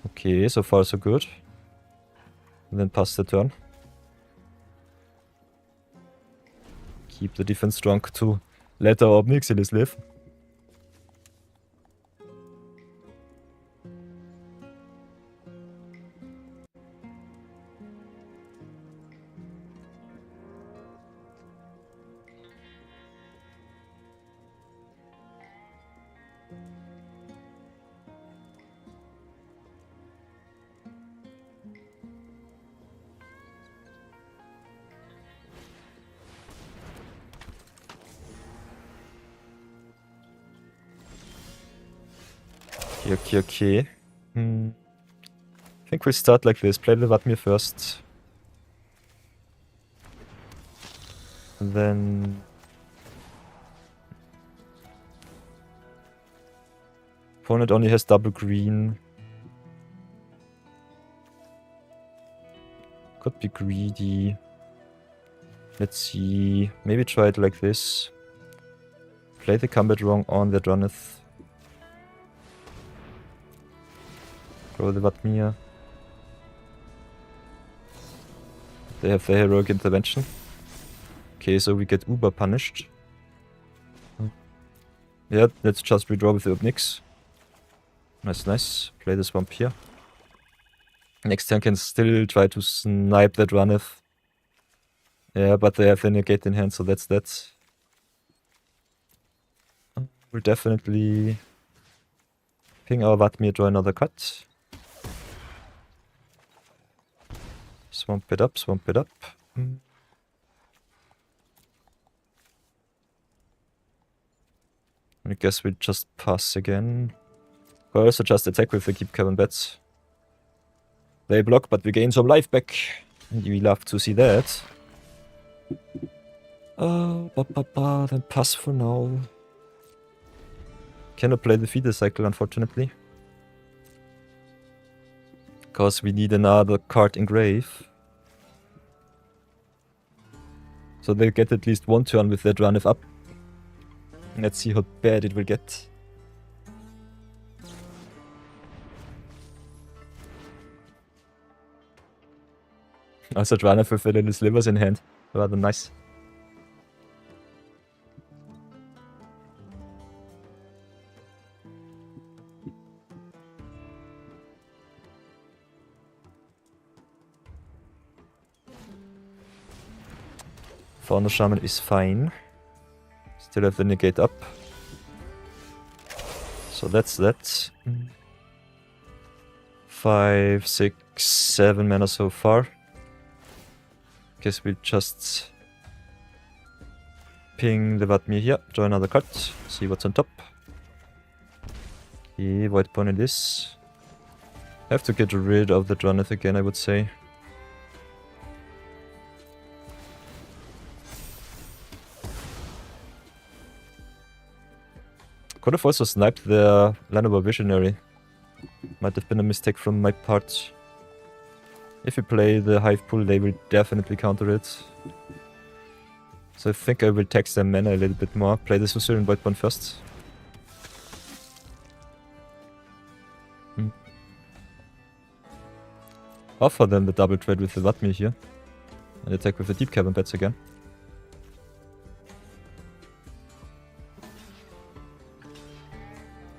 Speaker 1: Okay, so far so good. And then pass the turn. Keep the defense strong to let our Obnixilis live. Okay. think we'll start like this. Play the Vatmir first. And then... Opponent only has double green. Could be greedy. Let's see. Maybe try it like this. Play the combat wrong on that runneth. Grow the Vatmir. They have the heroic intervention. Okay, so we get uber punished. Yeah, let's just redraw with the Obnix. Nice, nice. Play the Swamp here. Next turn can still try to snipe that runneth. Yeah, but they have the negate in hand, so that's that. We'll definitely ping our Vatmir, draw another cut. Swamp it up, swamp it up. I guess we just pass again. Or also just attack with the keep carbon bats. They block, but we gain some life back. And we love to see that. Then pass for now. Cannot play the feeder cycle, unfortunately. Because we need another card engrave. So they'll get at least one turn with that run if up. Let's see how bad it will get. Also Drana with a little slivers in hand. Rather nice. Fauna Shaman is fine. Still have the negate up. So that's that. 5, 6, 7 mana so far. Guess we just ping the Vatmir here, draw another card, see what's on top. Okay, white pawn it is. Have to get rid of the Draneth again, I would say. Could have also sniped the Llanowar Visionary. Might have been a mistake from my part. If you play the Hive Pool, they will definitely counter it. So I think I will tax their mana a little bit more. Play the Suzerain White Pawn first. Offer them the double trade with the Vatmir here. And attack with the Deep Cavern Bats again.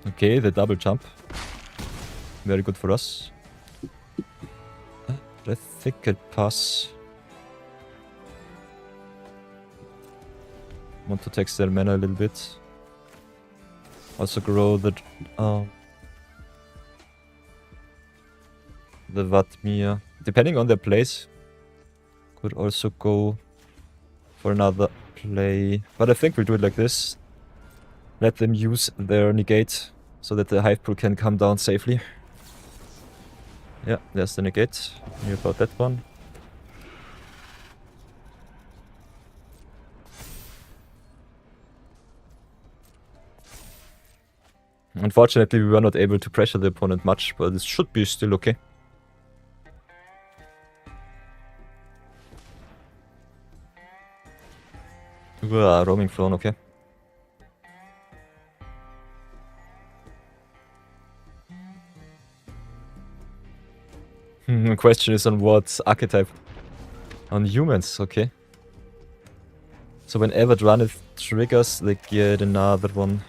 Speaker 1: Okay, the double jump. Very good for us. I think I'll pass. Want to tax their mana a little bit. Also grow the Vatmir. Depending on their place, could also go for another play. But I think we'll do it like this. Let them use their negate so that the Hive Pool can come down safely. Yeah, there's the negate. Knew about that one. Unfortunately, we were not able to pressure the opponent much, but this should be still okay. Roaming Throne, okay. The question is on what archetype? On humans, okay. So whenever Draneth triggers, they get another one.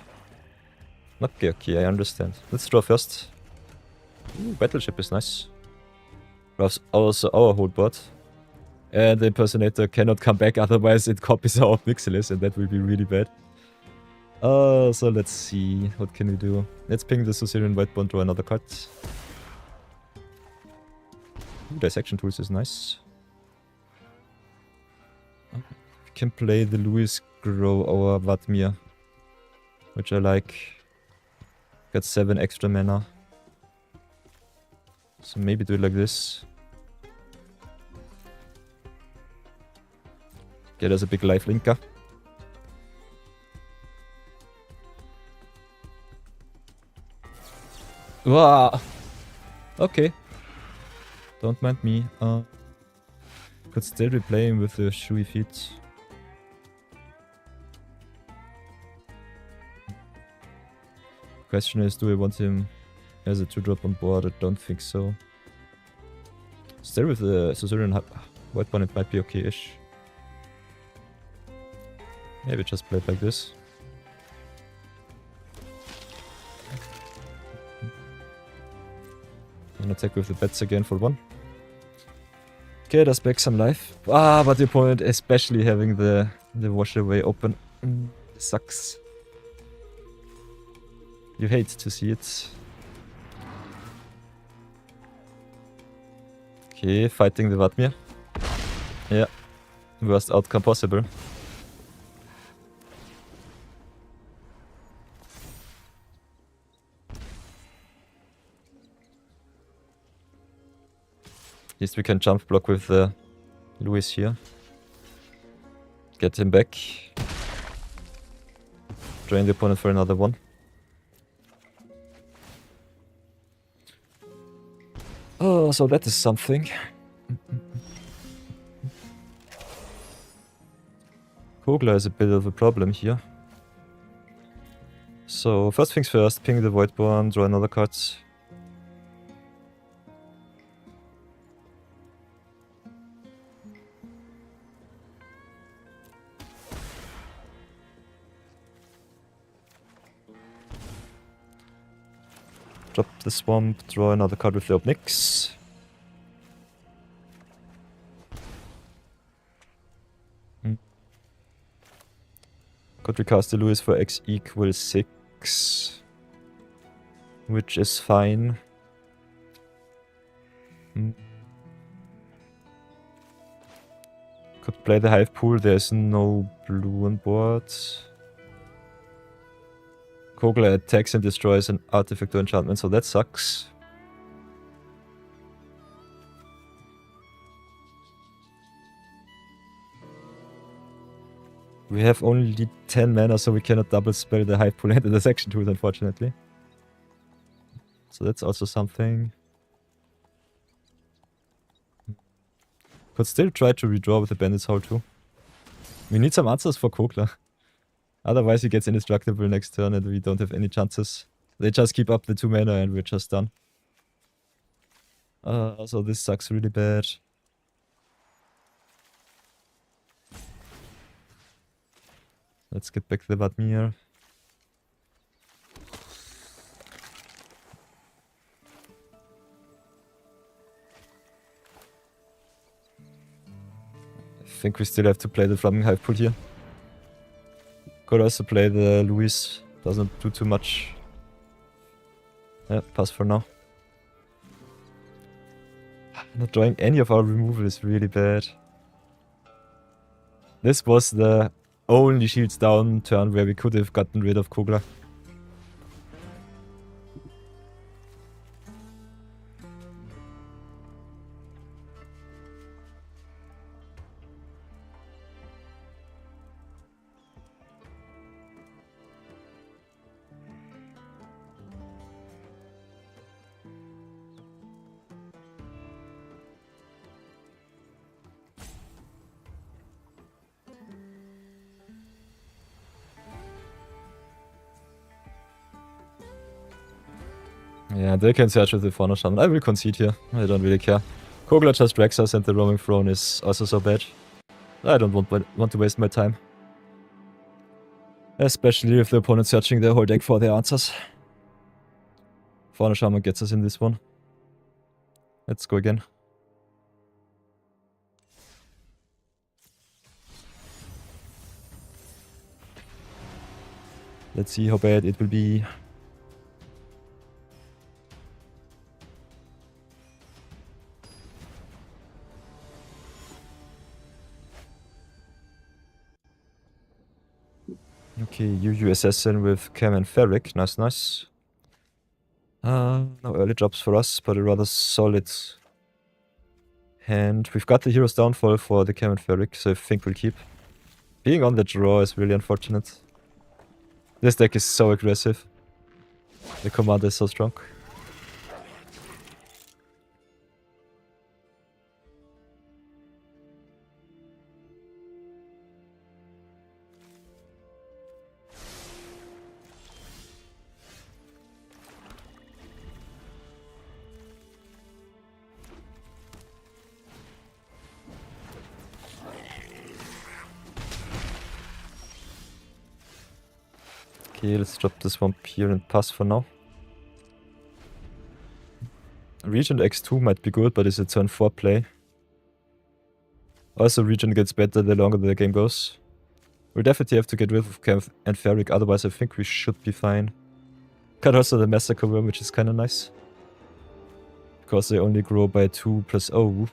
Speaker 1: Okay, okay, I understand. Let's draw first. Ooh, Battleship is nice. Draws also our whole board. And the Impersonator cannot come back, otherwise it copies our Nixilis, and that will be really bad. So let's see, what can we do? Let's ping the Suzerain White Pawn, draw another card. Ooh, Dissection Tools is nice. We can play the Lewis, grow our Vatmir, which I like. Got 7 extra mana. So maybe do it like this. Get us a big life linker. Wow. Okay. Don't mind me. Could still be playing with the shoey feet. Question is, do we want him as a 2-drop on board? I don't think so. Still with the Suzerain White One, it might be okay-ish. Maybe just play it like this. And attack with the bats again for 1. Get us back some life. Ah, but the opponent, especially having the wash away open, sucks. You hate to see it. Okay, fighting the Vatmir. Yeah, worst outcome possible. At least we can jump block with Louis here. Get him back. Drain the opponent for another 1. Oh, so that is something. Kogler is a bit of a problem here. So, first things first, ping the Voidborn, draw another card. Drop the Swamp, draw another card with the Obnix. Could recast the Louis for x equals 6. Which is fine. Could play the Hive Pool, there's no blue on board. Kogler attacks and destroys an artifact or enchantment, so that sucks. We have only 10 mana, so we cannot double spell the Hive Pool and the dissection tools, unfortunately. So that's also something. Could still try to redraw with the Bandit's Howl too. We need some answers for Kogler. Otherwise he gets indestructible next turn and we don't have any chances. They just keep up the 2 mana and we're just done. So this sucks really bad. Let's get back the Vatmir. I think we still have to play the Flaming Hive Pool here. Could also play the Louis, doesn't do too much. Yeah, pass for now. Not drawing any of our removal is really bad. This was the only shields down turn where we could have gotten rid of Kogler. Yeah, they can search with the Fauna Shaman. I will concede here. I don't really care. Kogler just drags us and the Roaming Throne is also so bad. I don't want to waste my time. Especially if the opponent's searching their whole deck for their answers. Fauna Shaman gets us in this one. Let's go again. Let's see how bad it will be. Okay, UU Assassin with Cam and Ferric. Nice, nice. No early drops for us, but a rather solid hand. We've got the Hero's Downfall for the Cam and Ferric, so I think we'll keep. Being on the draw is really unfortunate. This deck is so aggressive. The commander is so strong. Okay, let's drop this one here and pass for now. Regent X2 might be good, but it's a turn 4 play. Also, Regent gets better the longer the game goes. We'll definitely have to get rid of Camp and Ferric, otherwise I think we should be fine. Got also the Massacre Worm, which is kinda nice. Because they only grow by 2 plus 0.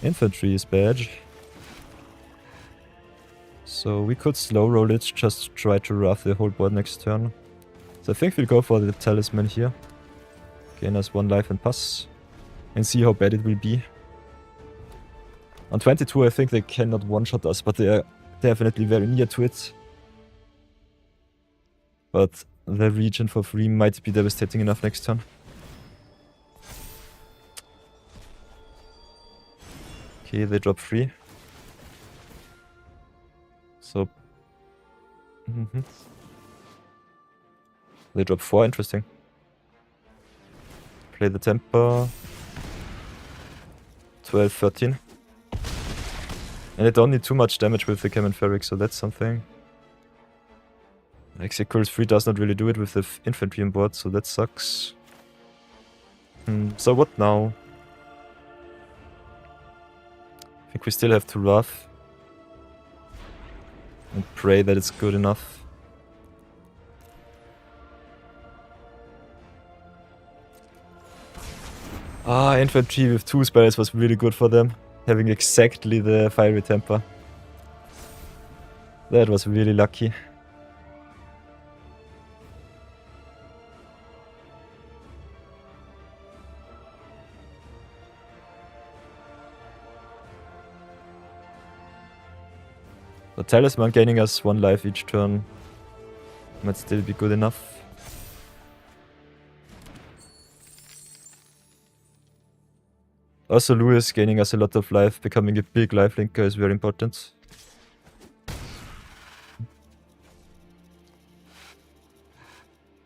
Speaker 1: Infantry is bad. So we could slow roll it, just try to rough the whole board next turn. So I think we'll go for the Talisman here. Gain us 1 life and pass. And see how bad it will be. On 22 I think they cannot one-shot us, but they are definitely very near to it. But the Regent for free might be devastating enough next turn. Okay, they drop 3. So... They drop 4, interesting. Play the Temper. 12, 13. And they don't need too much damage with the Cam and Ferric, so that's something. Executes 3 does not really do it with the infantry on board, so that sucks. So what now? I think we still have to rough. And pray that it's good enough. Infantry with 2 spells was really good for them. Having exactly the Fiery Temper. That was really lucky. The Talisman gaining us 1 life each turn might still be good enough. Also Lewis gaining us a lot of life, becoming a big life linker is very important.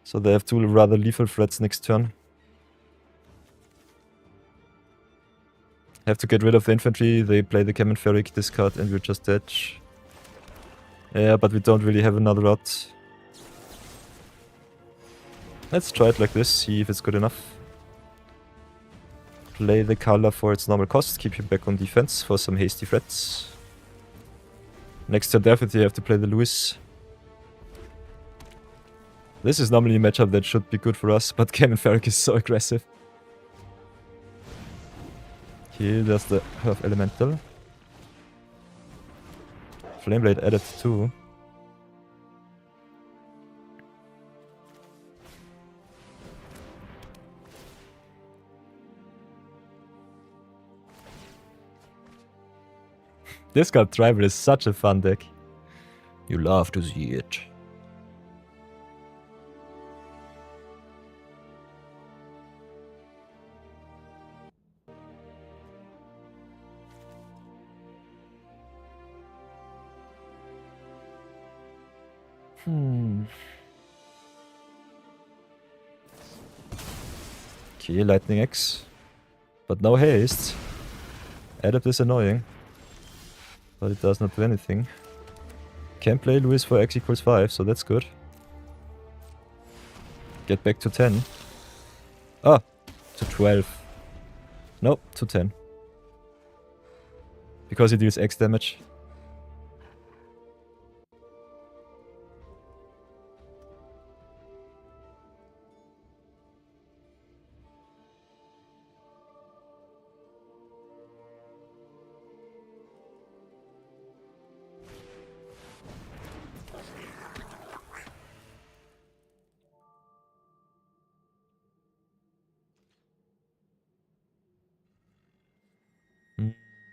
Speaker 1: So they have 2 rather lethal threats next turn. Have to get rid of the infantry, they play the Cam and Ferric, discard, and we're just dead. Yeah, but we don't really have another route. Let's try it like this, see if it's good enough. Play the color for its normal cost, keep him back on defense for some hasty threats. Next turn definitely have to play the Lewis. This is normally a matchup that should be good for us, but Cam and Ferric is so aggressive. Okay, there's the Earth Elemental. Flameblade added too. Discard Tribal is such a fun deck. You love to see it. Okay, Lightning X. But no haste. Adept is annoying. But it does not do anything. Can play Lewis for X equals 5, so that's good. Get back to 10. Ah! To 12. No, to 10. Because he deals X damage.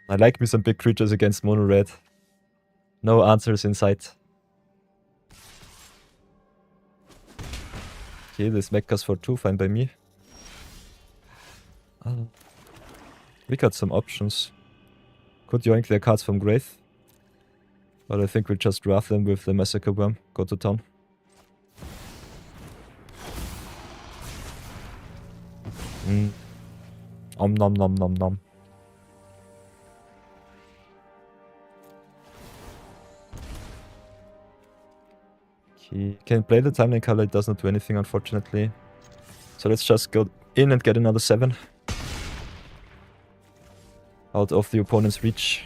Speaker 1: I like me some big creatures against mono red. No answers in sight. Okay, this mechas for 2, fine by me. We got some options. Could yoink their cards from grave. But I think we'll just draft them with the Massacre Worm. Go to town. Om nom nom nom nom. Okay, can play the timeline color, it does not do anything unfortunately. So let's just go in and get another 7. Out of the opponent's reach.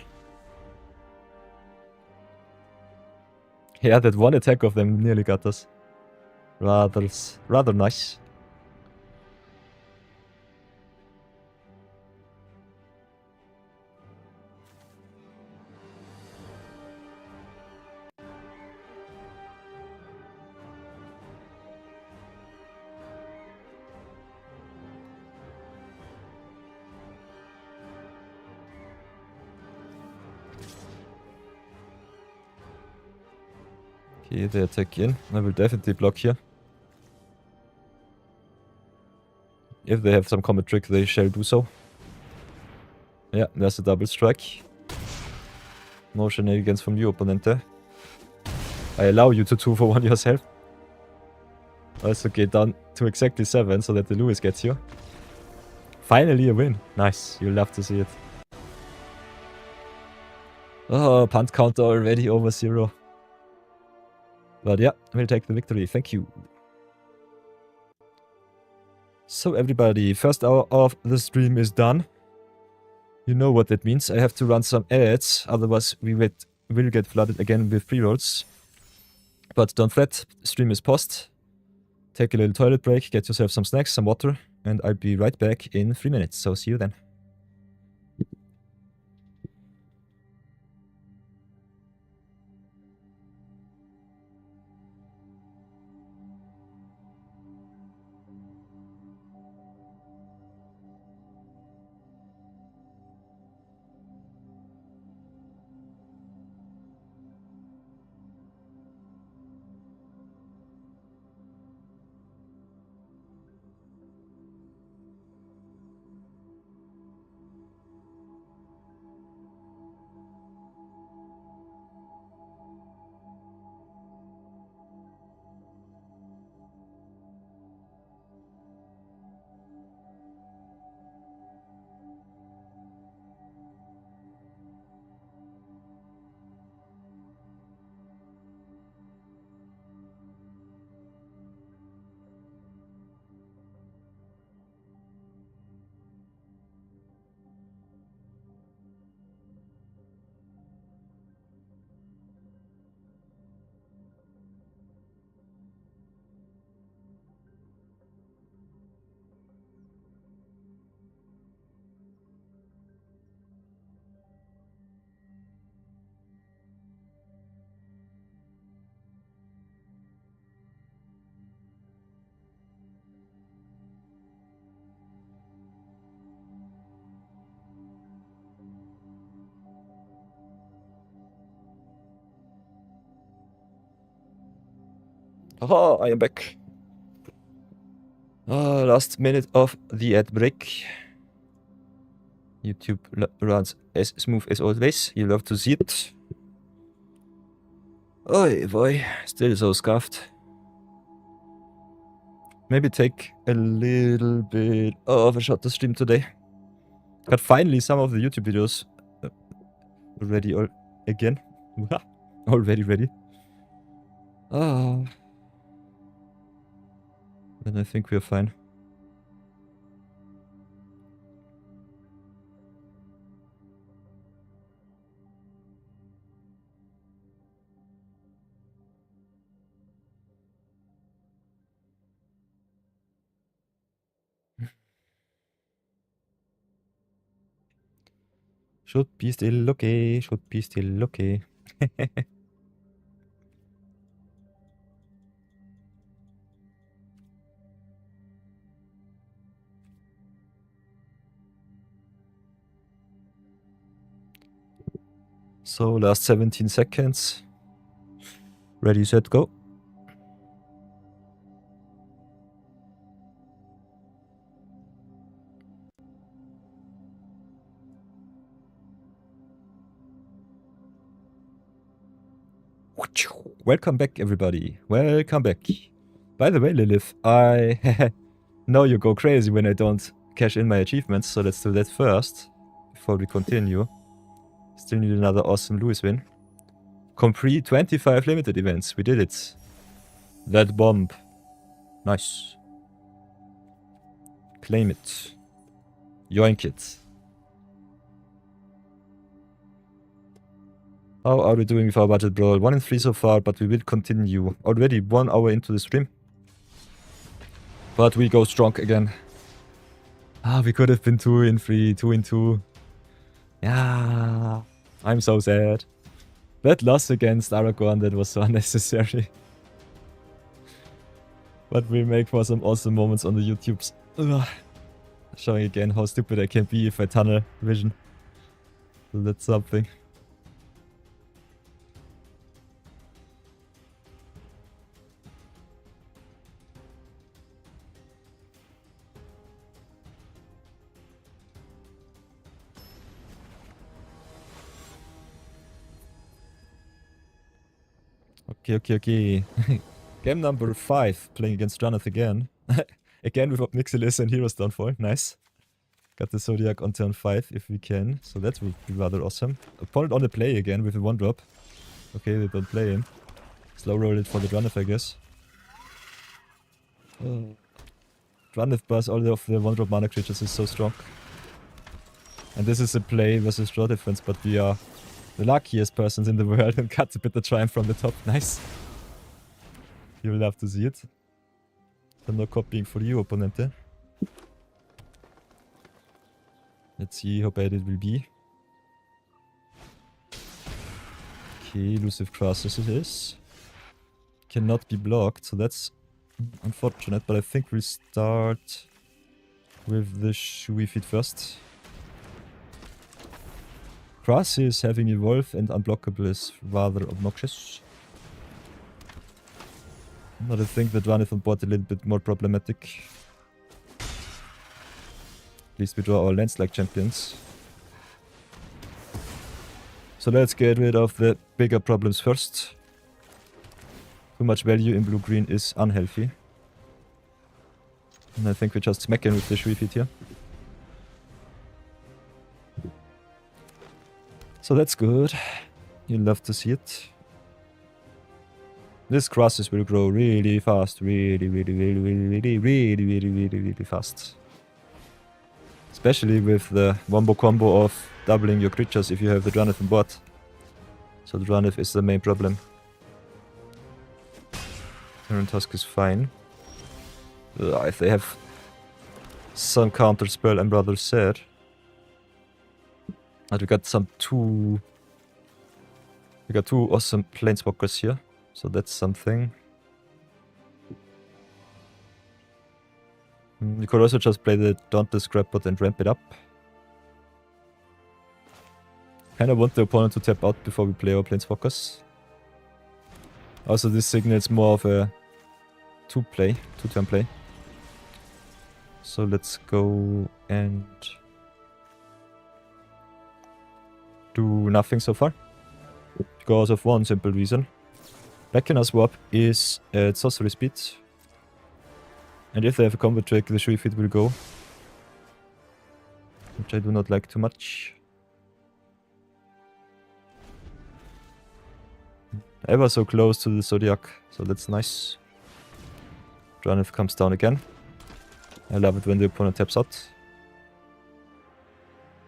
Speaker 1: Yeah, that one attack of them nearly got us. Rather nice. Okay, they attack in. I will definitely block here. If they have some combat trick, they shall do so. Yeah, there's a double strike. No shenanigans from you, Opponente. I allow you to 2-for-1 yourself. Also get down to exactly 7 so that the Lewis gets you. Finally a win. Nice, you'll love to see it. Oh, punt counter already over 0. But yeah, we'll take the victory. Thank you. So everybody, first hour of the stream is done. You know what that means. I have to run some ads, otherwise we will get flooded again with pre-rolls. But don't fret, stream is paused. Take a little toilet break, get yourself some snacks, some water, and I'll be right back in 3 minutes. So see you then. Oh, I am back. Last minute of the ad break. YouTube runs as smooth as always. You love to see it. Oi boy, still so scuffed. Maybe take a little bit of a shorter stream today. Got finally some of the YouTube videos ready again. Already ready. Then I think we're fine. Should be still okay, should be still okay. So last 17 seconds. Ready, set, go. Welcome back, everybody. Welcome back. By the way, Lilith, I know you go crazy when I don't cash in my achievements, so let's do that first before we continue. Still need another awesome Lewis win. Complete 25 limited events. We did it. That bomb. Nice. Claim it. Yoink it. How are we doing with our budget brawl? 1 in 3 so far, but we will continue. Already 1 hour into the stream. But we go strong again. Ah, we could have been 2 in 3, 2 in 2. Yeah, I'm so sad. That loss against Aragorn, that was so unnecessary. But we'll make for some awesome moments on the YouTubes. Ugh. Showing again how stupid I can be if I tunnel vision. So that's something. Okay. Game number 5, playing against Jonathan again. Again with Obnixilis and Hero's Downfall, nice. Got the Zodiac on turn 5 if we can, so that would be rather awesome. Opponent on the play again with a 1-drop. Okay, they don't play him. Slow roll it for the Drannith, I guess. Drannith buzz all of the 1-drop mana creatures is so strong. And this is a play versus draw defense, but we are the luckiest persons in the world and cut a bit of triumph from the top. Nice. You will love to see it. So no copying for you, opponente. Let's see how bad it will be. Okay, elusive crosses it is. Cannot be blocked, so that's unfortunate, but I think we'll start with the Shui feet first. Crosses having evolved and unblockable is rather obnoxious. But I think that Drannith on board a little bit more problematic. At least we draw our lands like champions. So let's get rid of the bigger problems first. Too much value in blue-green is unhealthy. And I think we just smack in with the Shui feet here. So that's good. You'll love to see it. This crosses will grow really fast. Really fast. Especially with the wombo combo of doubling your creatures if you have the Drannith on board. So the Drannith is the main problem. Turn Tusk is fine. If they have some counter spell, I'm rather sad. But we got two awesome planeswalkers here. So that's something. You could also just play the Dauntless Scrapbot and ramp it up. Kinda want the opponent to tap out before we play our planeswalkers. Also this signals more of a two-turn play. So let's go and do nothing so far. Because of one simple reason. Black swap is at sorcery speed. And if they have a combo trick, the Shui feet will go. Which I do not like too much. Ever so close to the Zodiac, so that's nice. Drannith comes down again. I love it when the opponent taps out.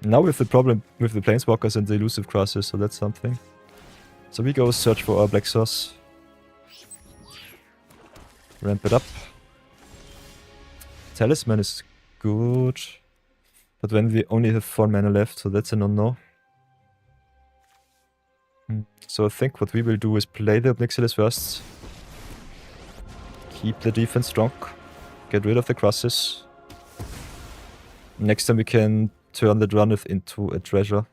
Speaker 1: Now we have the problem with the Planeswalkers and the elusive crosses, so that's something. So we go search for our black source. Ramp it up. Talisman is good. But when we only have 4 mana left, so that's a no-no. So I think what we will do is play the Obnixilis first. Keep the defense strong. Get rid of the crosses. Next time we can turn the Drannith into a treasure.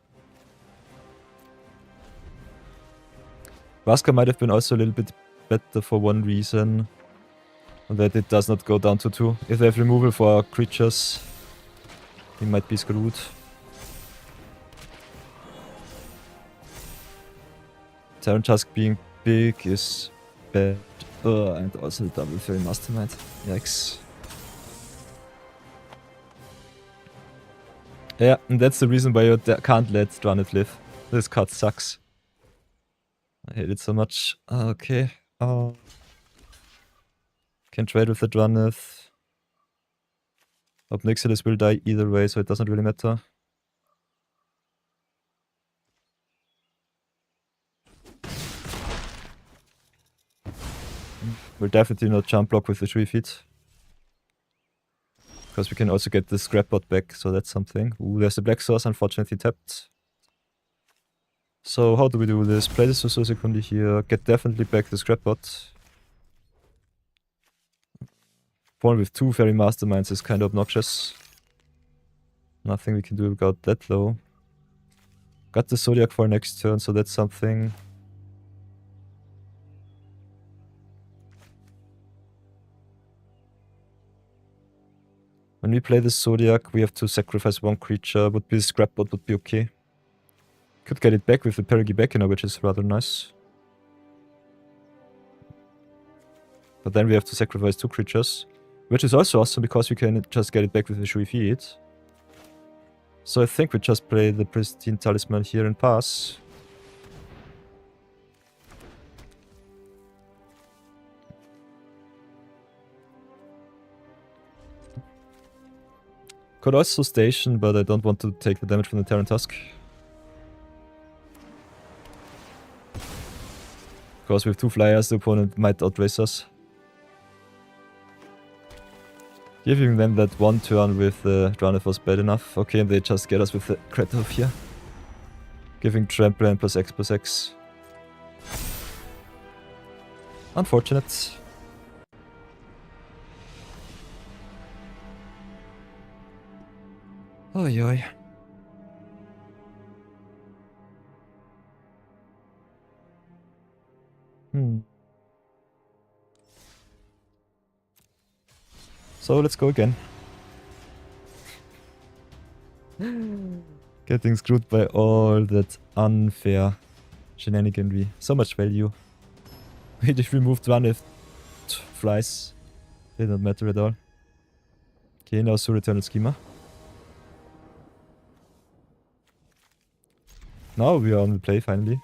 Speaker 1: Baska might have been also a little bit better for one reason. That it does not go down to 2. If they have removal for creatures, he might be screwed. Terran Tusk being big is bad. And also the double fairy mastermind. Yikes. Yeah, and that's the reason why you can't let Drannith live. This card sucks. I hate it so much. Okay. Can trade with the Drannith. Obnixilis will die either way, so it doesn't really matter. We'll definitely not jump block with the 3 feet. Because we can also get the scrapbot back, so that's something. Ooh, there's the black source, unfortunately tapped. So how do we do this? Play the Suzuki here, get definitely back the scrapbot. One with 2 fairy masterminds is kind of obnoxious. Nothing we can do about that though. Got the Zodiac for next turn, so that's something. When we play the Zodiac, we have to sacrifice 1 creature. Would be the scrapbot, would be okay. Could get it back with the Perigi Beckoner, which is rather nice. But then we have to sacrifice 2 creatures. Which is also awesome because we can just get it back with the Shui Feet. So I think we just play the Pristine Talisman here and pass. Could also station, but I don't want to take the damage from the Terran Tusk. Because with 2 flyers, the opponent might outrace us. Giving them that 1 turn with the Drannith was bad enough. Okay, and they just get us with the Kretov here. Giving Trample and +X. Unfortunate. Oi oi. So let's go again. Getting screwed by all that unfair shenaniganry. So much value. Wait, if we moved one, if flies, did not matter at all. Okay, now Sur Eternal Schema. Now we are on the play finally.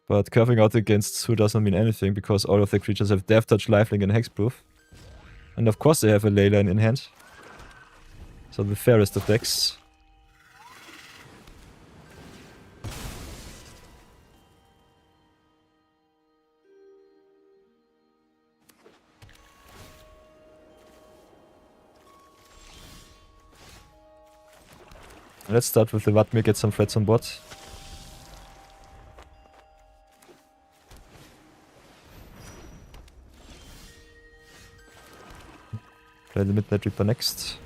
Speaker 1: But curving out against Su doesn't mean anything because all of the creatures have Death Touch, Lifelink and Hexproof. And of course they have a Leyline in hand. So the fairest of decks. Let's start with the Vatmir, get some threats on board. Play the Midnight Reaper next.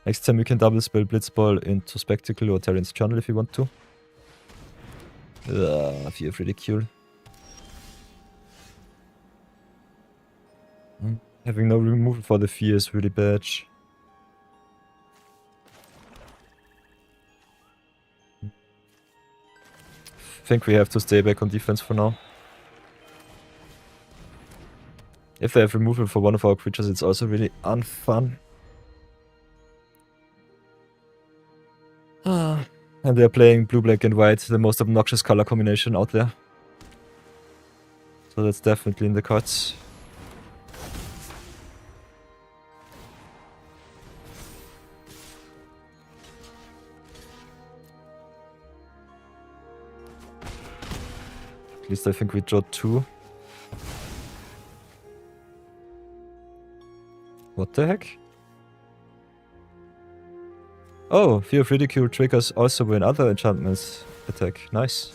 Speaker 1: Next time we can double spell Blitzball into Spectacle or Terran's Journal if you want to. Fear of Ridicule. Having no removal for the fear is really bad. Think we have to stay back on defense for now. If they have removal for one of our creatures, it's also really unfun. And they're playing blue, black and white, the most obnoxious color combination out there. So that's definitely in the cards. At least I think we draw 2. What the heck? Oh, Fear of Ridicule triggers also when other enchantments attack. Nice.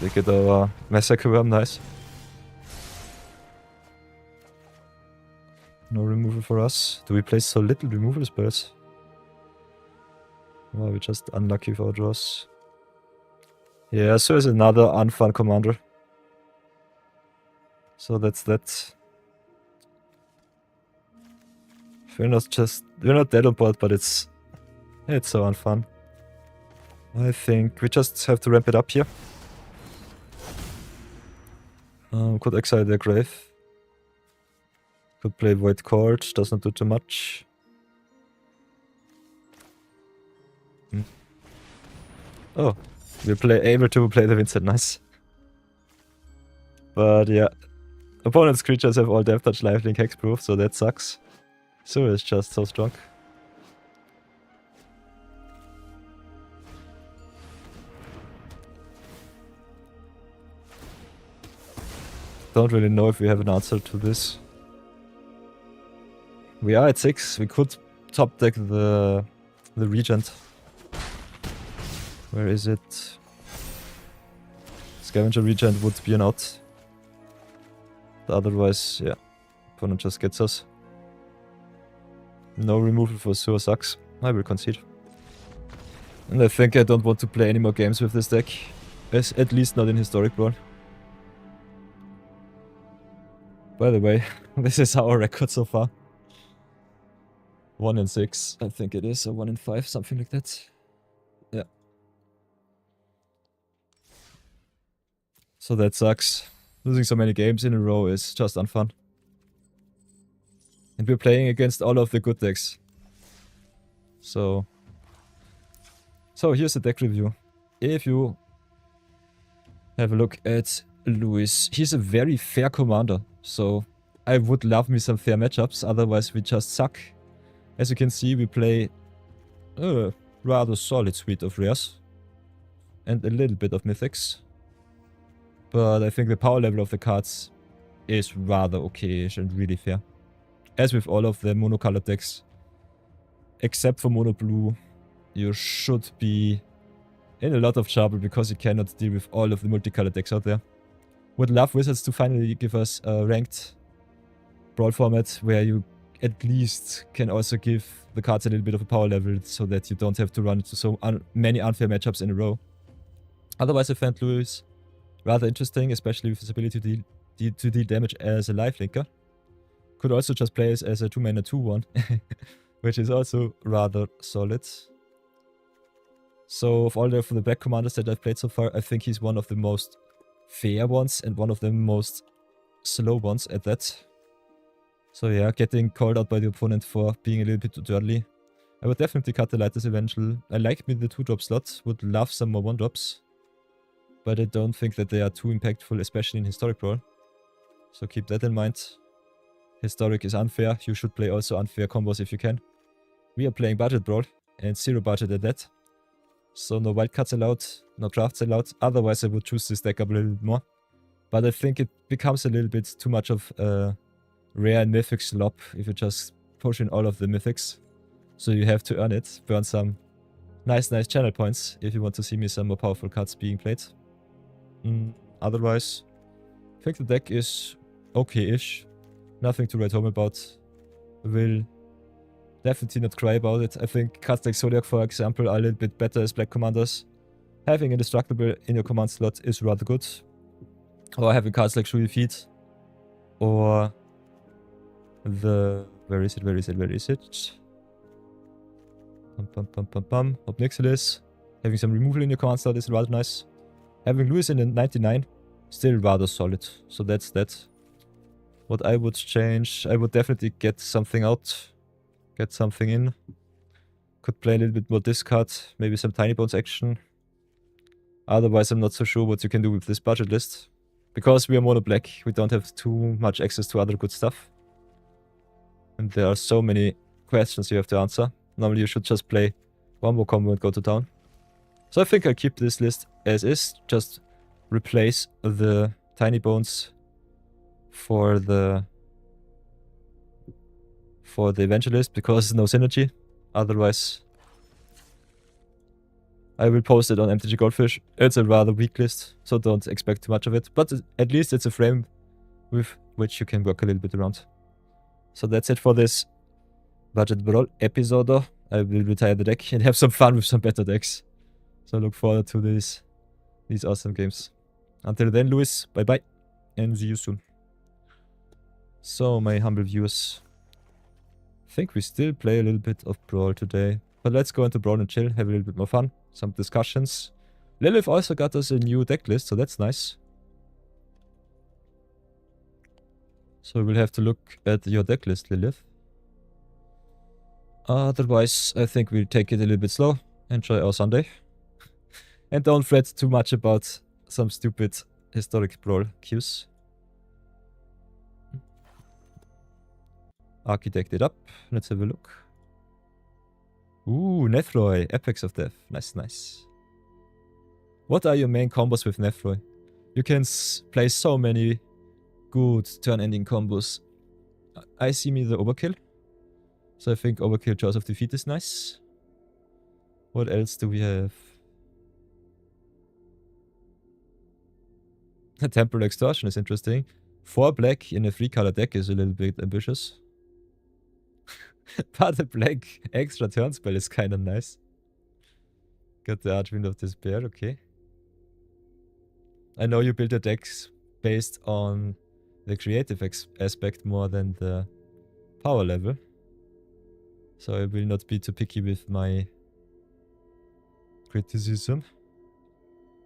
Speaker 1: We get our Massacre Worm, nice. No removal for us. Do we play so little removal spells? Oh, we're just unlucky for our draws. Yeah, so is another unfun commander. So that's that. We're not dead on board, but it's so unfun. I think we just have to ramp it up here. Could exile their grave. Could play Void Court, does not do too much. Oh, we're able to play the Vincent, nice. But yeah, opponent's creatures have all Death Touch, Lifelink, Hexproof, so that sucks. So it's just so strong. Don't really know if we have an answer to this. We are at 6. We could top deck the Regent. Where is it? Scavenger Regent would be an out. Otherwise, yeah, opponent just gets us. No removal for Sewer sucks. I will concede. And I think I don't want to play any more games with this deck. At least not in Historic Brawl. By the way, this is our record so far. 1 in 6, I think it is, or 1 in 5, something like that. Yeah. So that sucks. Losing so many games in a row is just unfun. And we're playing against all of the good decks. So here's the deck review. If you have a look at Lewis, he's a very fair commander. So I would love me some fair matchups, otherwise we just suck. As you can see, we play a rather solid suite of rares. And a little bit of mythics. But I think the power level of the cards is rather okay-ish and really fair. As with all of the monocolored decks, except for mono blue, you should be in a lot of trouble because you cannot deal with all of the multicolored decks out there. Would love Wizards to finally give us a ranked Brawl format where you at least can also give the cards a little bit of a power level so that you don't have to run into so many unfair matchups in a row. Otherwise, I found Lewis rather interesting, especially with his ability to deal damage as a lifelinker. Could also just play as a 2-mana 2-1, which is also rather solid. So, of all the black commanders that I've played so far, I think he's one of the most fair ones and one of the most slow ones at that. So yeah, getting called out by the opponent for being a little bit too early. I would definitely cut the Lightest Evangel. I like me the 2-drop slot, would love some more 1-drops. But I don't think that they are too impactful, especially in Historic Brawl. So keep that in mind. Historic is unfair, you should play also unfair combos if you can. We are playing Budget Brawl, and 0 budget at that. So no wildcards allowed, no drafts allowed, otherwise I would choose this deck up a little bit more. But I think it becomes a little bit too much of a rare and mythic slop if you just push in all of the mythics. So you have to earn it, burn some nice channel points if you want to see me some more powerful cards being played. Otherwise, I think the deck is okay-ish. Nothing to write home about. Will definitely not cry about it. I think cards like Zodiac, for example, are a little bit better as black commanders. Having Indestructible in your command slot is rather good. Or having cards like Shuyi Feet. Or the... Where is it? Obnixilis. Having some removal in your command slot is rather nice. Having Lewis in the 99, still rather solid. So that's that. What I would change, I would definitely get something out. Get something in. Could play a little bit more discard. Maybe some Tiny Bones action. Otherwise, I'm not so sure what you can do with this budget list. Because we are mono black, we don't have too much access to other good stuff. And there are so many questions you have to answer. Normally you should just play one more combo and go to town. So I think I'll keep this list as is. Just replace the Tiny Bones for the Evangelist because no synergy. Otherwise, I will post it on MTG Goldfish. It's a rather weak list, so don't expect too much of it. But at least it's a frame with which you can work a little bit around. So that's it for this budget brawl episode. I will retire the deck and have some fun with some better decks. So look forward to these awesome games. Until then, Luis, bye bye, and see you soon. So, my humble viewers, I think we still play a little bit of Brawl today. But let's go into Brawl and chill, have a little bit more fun, some discussions. Lilith also got us a new deck list, so that's nice. So we'll have to look at your deck list, Lilith. Otherwise, I think we'll take it a little bit slow, enjoy our Sunday. And don't fret too much about some stupid historic Brawl queues. Architect it up. Let's have a look. Ooh, Nethroy, Apex of Death. Nice, nice. What are your main combos with Nethroy? You can play so many good turn-ending combos. I see me the Overkill. So I think Overkill Jaws of Defeat is nice. What else do we have? Temporal Extortion is interesting. 4 black in a 3-color deck is a little bit ambitious. But the black extra turn spell is kinda nice. Got the Archwind of Despair, okay. I know you build your decks based on the creative aspect more than the power level. So I will not be too picky with my criticism.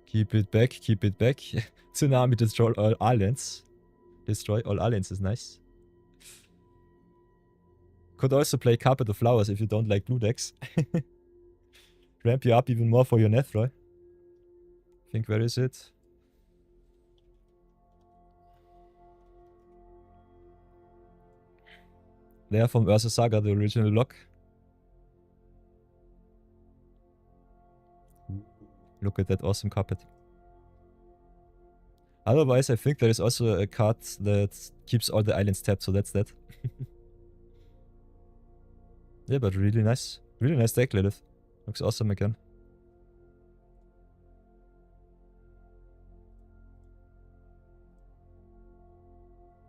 Speaker 1: Keep it back, keep it back. Tsunami destroy all islands. Destroy all islands is nice. Could also play Carpet of Flowers if you don't like blue decks. Ramp you up even more for your Nethroy. I think, where is it? There from Ursa Saga, the original block. Look at that awesome carpet. Otherwise, I think there is also a card that keeps all the islands tapped, so that's that. Yeah, but really nice. Really nice deck, Lilith. Looks awesome again.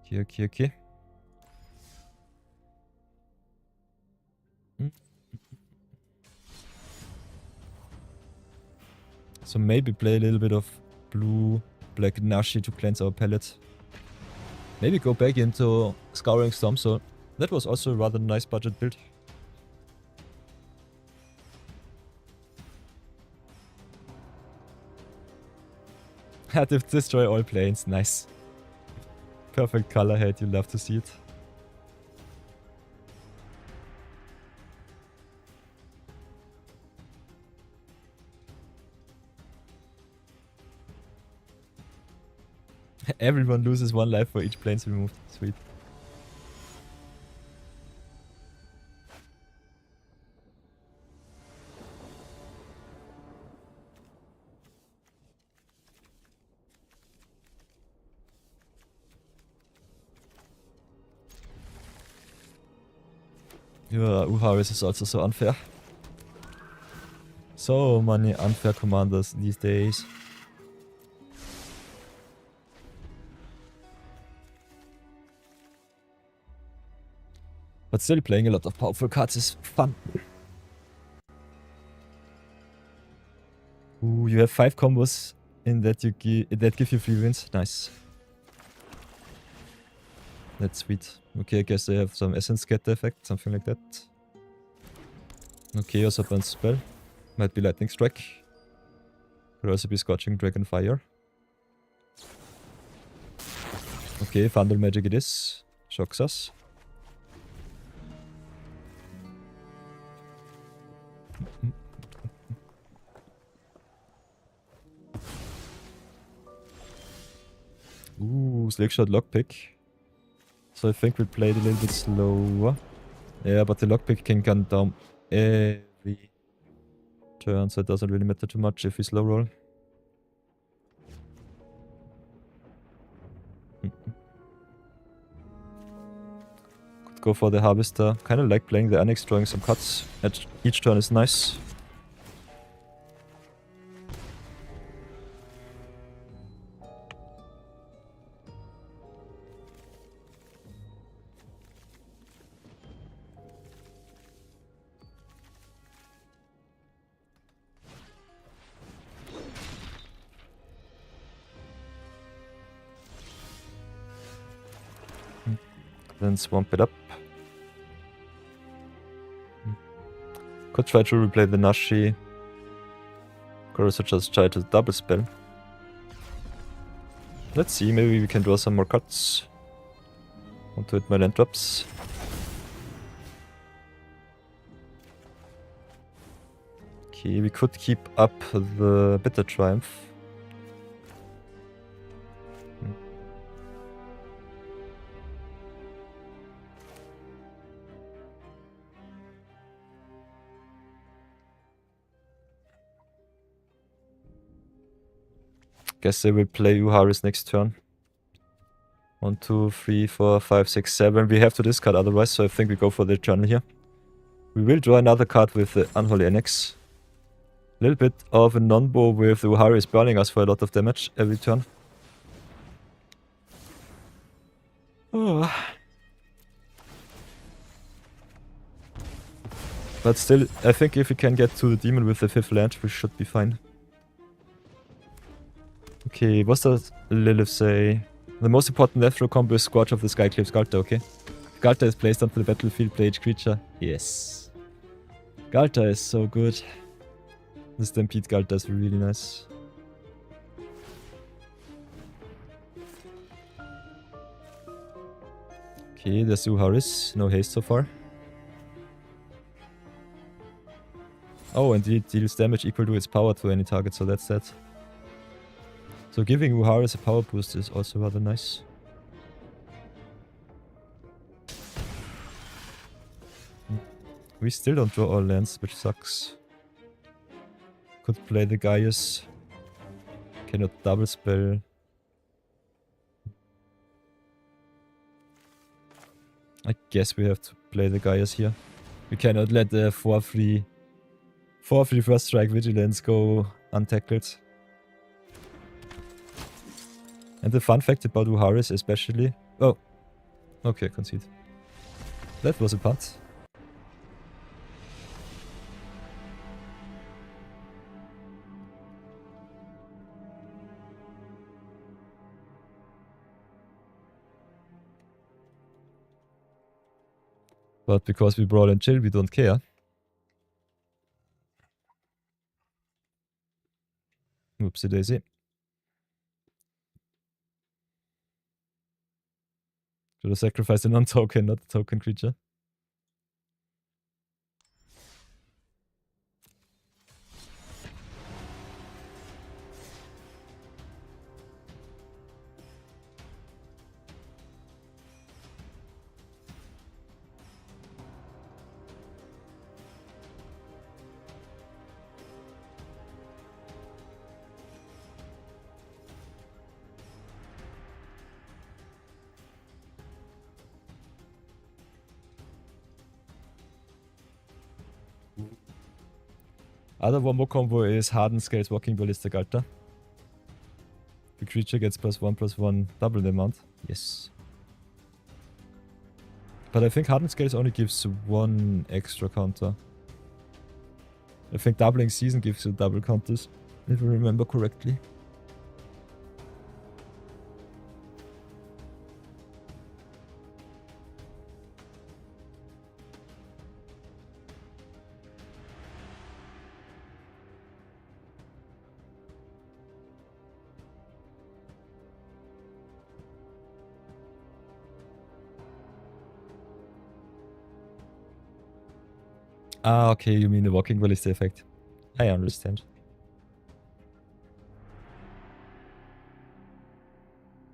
Speaker 1: Okay, okay, okay. So maybe play a little bit of blue, black Nashi to cleanse our palette. Maybe go back into Scouring Storm, so that was also a rather nice budget build. Had to destroy all planes, nice. Perfect color head, you love to see it. Everyone loses 1 life for each planes removed. Sweet. Yeah, Uharis is also so unfair. So many unfair commanders these days. But still, playing a lot of powerful cards is fun. Ooh, you have 5 combos in that give you 3 wins. Nice. That's sweet. Okay, I guess they have some Essence Scatter effect, something like that. Okay, also burn spell. Might be Lightning Strike. Could also be Scorching Dragon Fire. Okay, Thunder Magic it is. Shocks us. Ooh, Slickshot Lockpick. So I think we played a little bit slower. Yeah, but the Lockpick can gun down every turn, so it doesn't really matter too much if we slow roll. Could go for the Harvester. Kinda like playing the Annex, drawing some cuts at each turn is nice. Then swamp it up. Could try to replay the Nashi. Could also just try to double spell. Let's see, maybe we can draw some more cards. Want to hit my land drops. Okay, we could keep up the Bitter Triumph. Guess I will play Uharis next turn. 1, 2, 3, 4, 5, 6, 7. We have to discard otherwise, so I think we go for the journal here. We will draw another card with the Unholy Annex. A little bit of a non-bow with the Uharis burning us for a lot of damage every turn. Oh. But still, I think if we can get to the demon with the 5th land, we should be fine. Okay, what does Lilith say? The most important left row combo is Scorch of the Skyclave Galta, okay? Galta is placed onto the battlefield, play each creature. Yes. Galta is so good. The Stampede Galta is really nice. Okay, there's Uharis. No haste so far. Oh, and it deals damage equal to its power to any target, so that's that. So giving Uharis a power boost is also rather nice. We still don't draw our lands, which sucks. Could play the Gaius. Cannot double spell. I guess we have to play the Gaius here. We cannot let the 4-3 first strike vigilance go untackled. And the fun fact about Uharis especially... Oh. Okay, concede. That was a punt. But because we brawl and chill, we don't care. Oopsie daisy. Should I sacrifice a non-token, not a token creature? Other one more combo is Hardened Scales Walking Ballistic Altar. The creature gets +1/+1 double the amount. Yes. But I think Hardened Scales only gives 1 extra counter. I think doubling season gives you double counters, if I remember correctly. Ah, okay, you mean the Walking Ballista effect. I understand.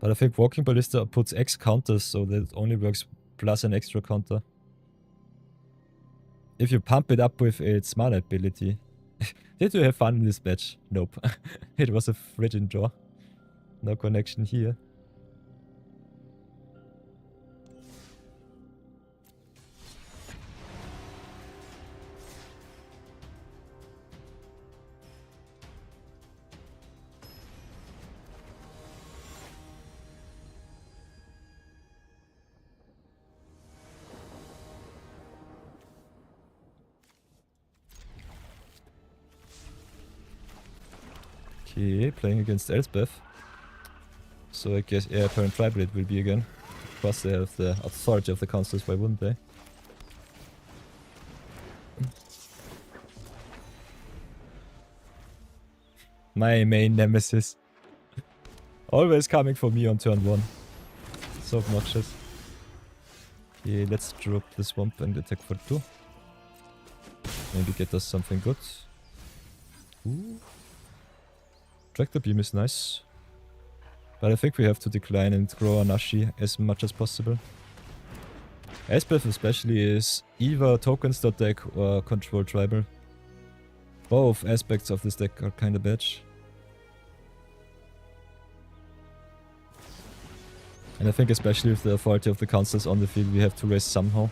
Speaker 1: But I think Walking Ballista puts X counters, so that it only works plus an extra counter. If you pump it up with its mana ability. Did you have fun in this match? Nope. It was a friggin' draw. No connection here. Okay, playing against Elspeth. So I guess Air Apparent Tribal it will be again. course they have the authority of the councils, why wouldn't they? My main nemesis. Always coming for me on turn 1. So obnoxious. Okay, let's drop the swamp and attack for 2. Maybe get us something good. Ooh. Tractor beam is nice. But I think we have to decline and grow Anashi as much as possible. Elspeth especially is either tokens.deck or control tribal. Both aspects of this deck are kinda bad. And I think especially with the authority of the councils on the field, we have to raise somehow.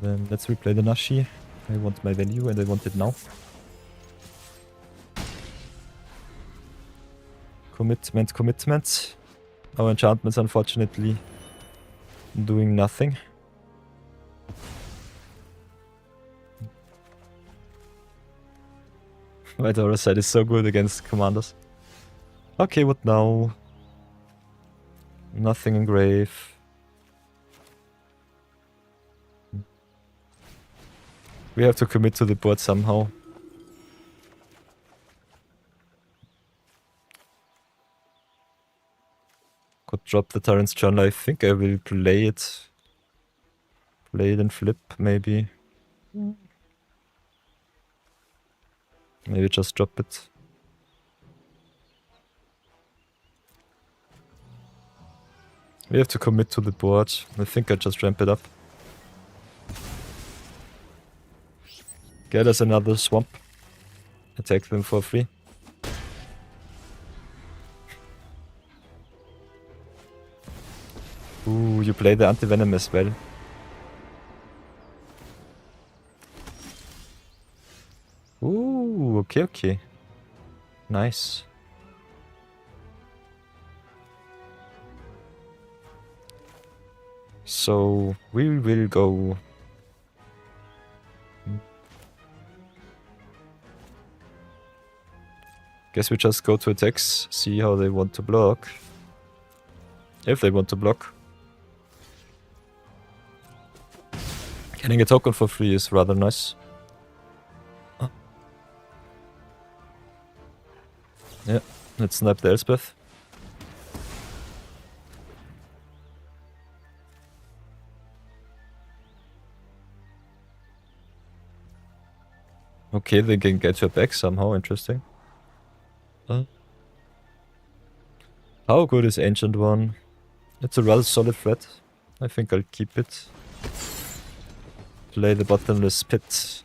Speaker 1: Then let's replay the Nashi. I want my value and I want it now. Commitment, commitment. Our enchantments unfortunately doing nothing. White Aura side is so good against commanders. Okay, what now? Nothing in grave. We have to commit to the board somehow. Could drop the Tyrant's Journal. I think I will play it. Play it and flip, maybe. Maybe just drop it. We have to commit to the board. I think I just ramp it up. Get us another swamp. Attack them for free. Ooh, you play the anti-venom as well. Ooh, okay, okay. Nice. So, we will go... Guess we just go to attacks, see how they want to block. If they want to block. Getting a token for free is rather nice. Oh. Yeah, let's snipe the Elspeth. Okay, they can get her back somehow, interesting. How good is Ancient One? It's a rather solid threat. I think I'll keep it. Play the Bottomless Pit.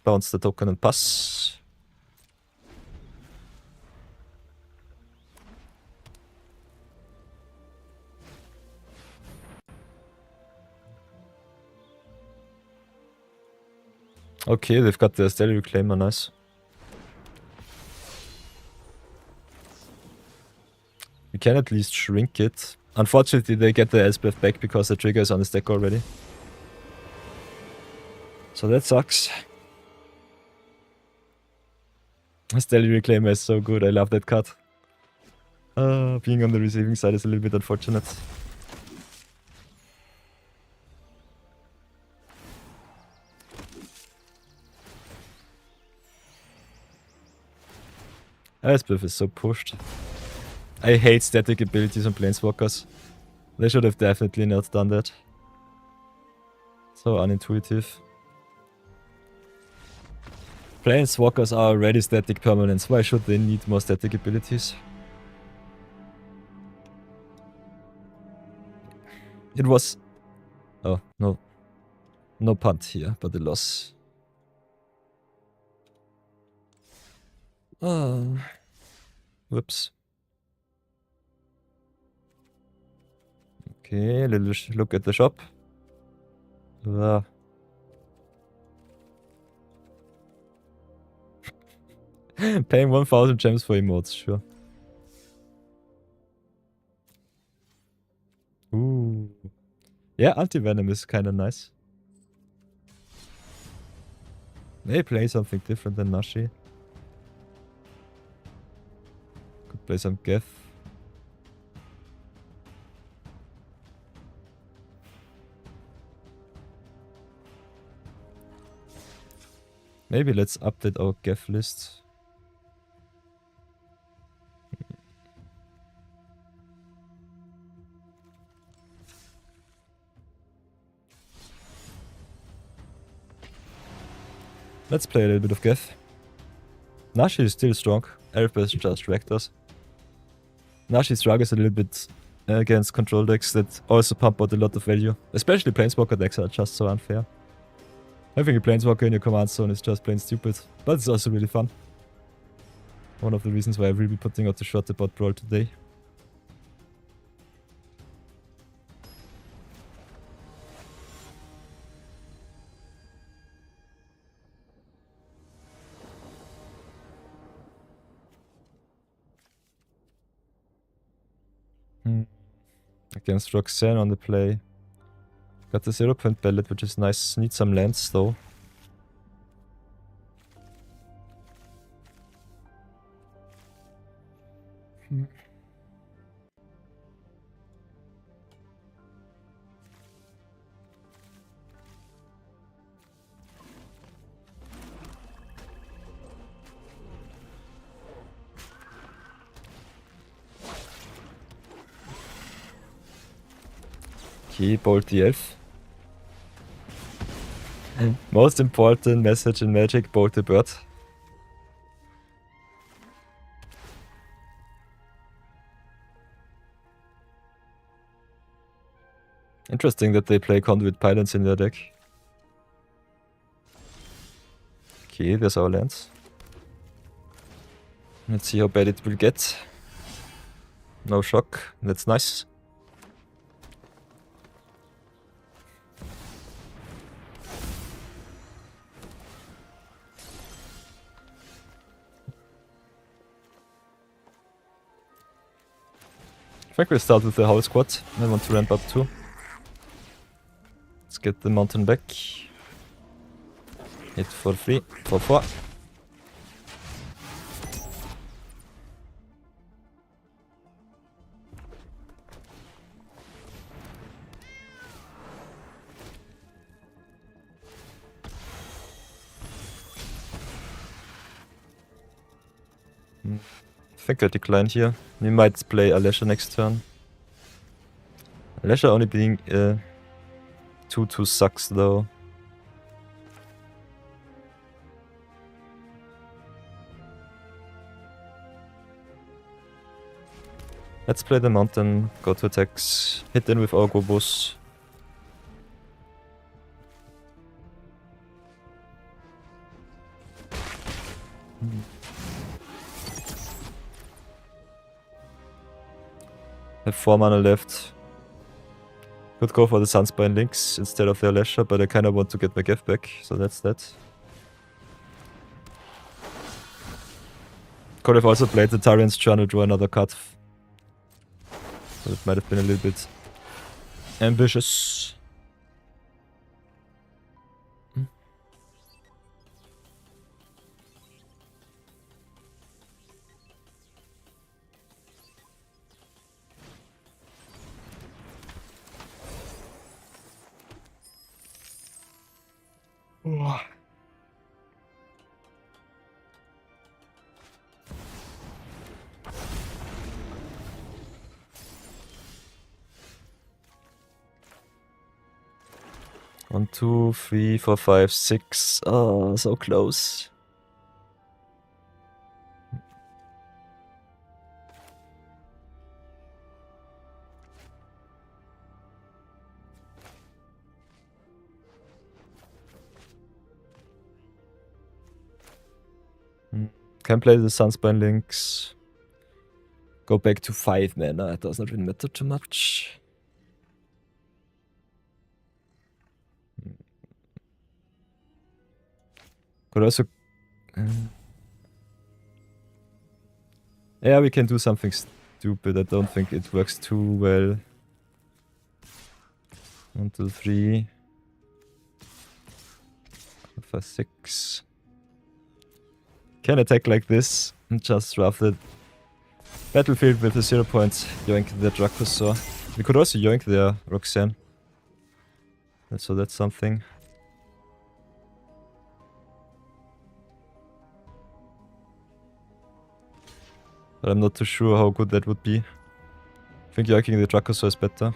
Speaker 1: Bounce the token and pass. Okay, they've got the Steady Reclaimer, nice. We can at least shrink it. Unfortunately, they get the Elspeth back because the trigger is on the stack already. So that sucks. Steady Reclaimer is so good, I love that card. Being on the receiving side is a little bit unfortunate. Elspeth is so pushed. I hate static abilities on Planeswalkers. They should have definitely not done that. So unintuitive. Planeswalkers are already static permanents. Why should they need more static abilities? It was... Oh, no. No punt here, but a loss. Whoops. Okay, a little look at the shop. Paying 1000 gems for emotes, sure. Ooh. Yeah, anti-venom is kinda nice. They play something different than Nashi. Play some Geth. Maybe let's update our Geth list. Let's play a little bit of Geth. Nashi is still strong. Erebus just wrecked us. Nashi struggles a little bit against control decks that also pump out a lot of value. Especially Planeswalker decks are just so unfair. Having a Planeswalker in your command zone is just plain stupid, but it's also really fun. One of the reasons why I will be putting out the shot about Brawl today. Against Roxanne on the play. Got the 0-point ballot, which is nice. Need some lands though. Okay, Bolt the Elf. Most important message in Magic, Bolt the Bird. Interesting that they play Conduit Pilots in their deck. Okay, there's our lands. Let's see how bad it will get. No shock, that's nice. I think we'll start with the whole squad. I want to ramp up too. Let's get the mountain back. Hit for free, for 4. I think I decline here. We might play Alesha next turn. Alesha only being 2/2 sucks though. Let's play the mountain, go to attacks, hit in with our Gobos. Have 4 mana left. Could go for the Sunspine Links instead of the Alesha, but I kinda want to get my Geth back, so that's that. Could have also played the Tyrant's Journal, draw another card. But it might have been a little bit ambitious. Oh. One, 2, 3, 4, 5, 6. Oh, so close. Can play the Sunspine Links. Go back to 5 mana, it does not really matter too much. Could also... yeah, we can do something stupid. I don't think it works too well. 1, 2, 3. 5, 6. Can attack like this and just draft it. Battlefield with the 0 points, yoink the Dracosaur. We could also yoink the Roxanne. So that's something. But I'm not too sure how good that would be. I think yoinking the Dracosaur is better.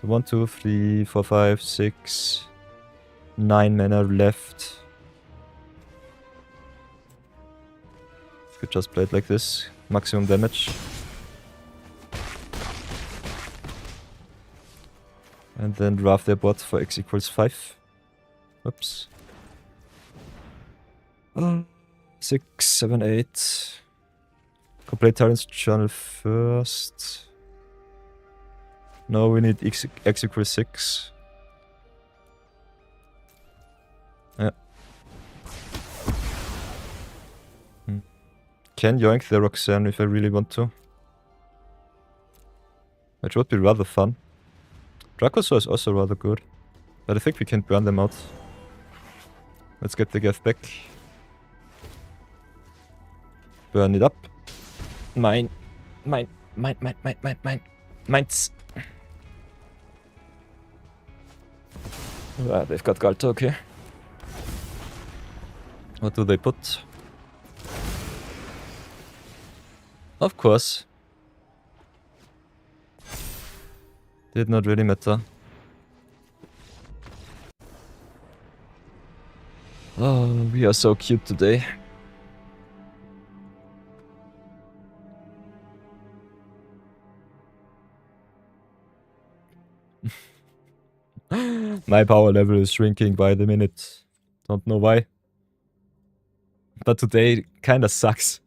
Speaker 1: So 1, 2, 3, 4, 5, 6, 9 mana left. Could just play it like this. Maximum damage. And then draft their bot for x equals 5. Oops. 6, 7, 8. Complete Tyrant's Journal first. No, we need x equals 6. Yeah. Can yoink the Roxanne if I really want to. Which would be rather fun. Dracosaur is also rather good. But I think we can burn them out. Let's get the Gav back. Burn it up. Mine. Mines. Ah, they've got Galta, okay. What do they put? Of course. Did not really matter. Oh, we are so cute today. My power level is shrinking by the minute. Don't know why. But today kinda sucks.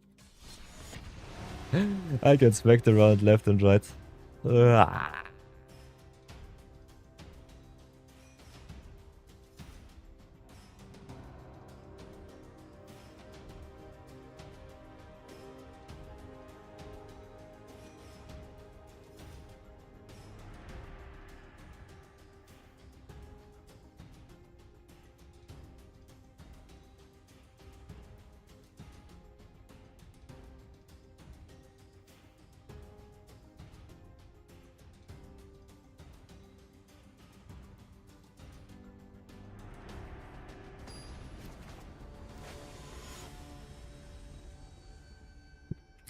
Speaker 1: I get smacked around left and right.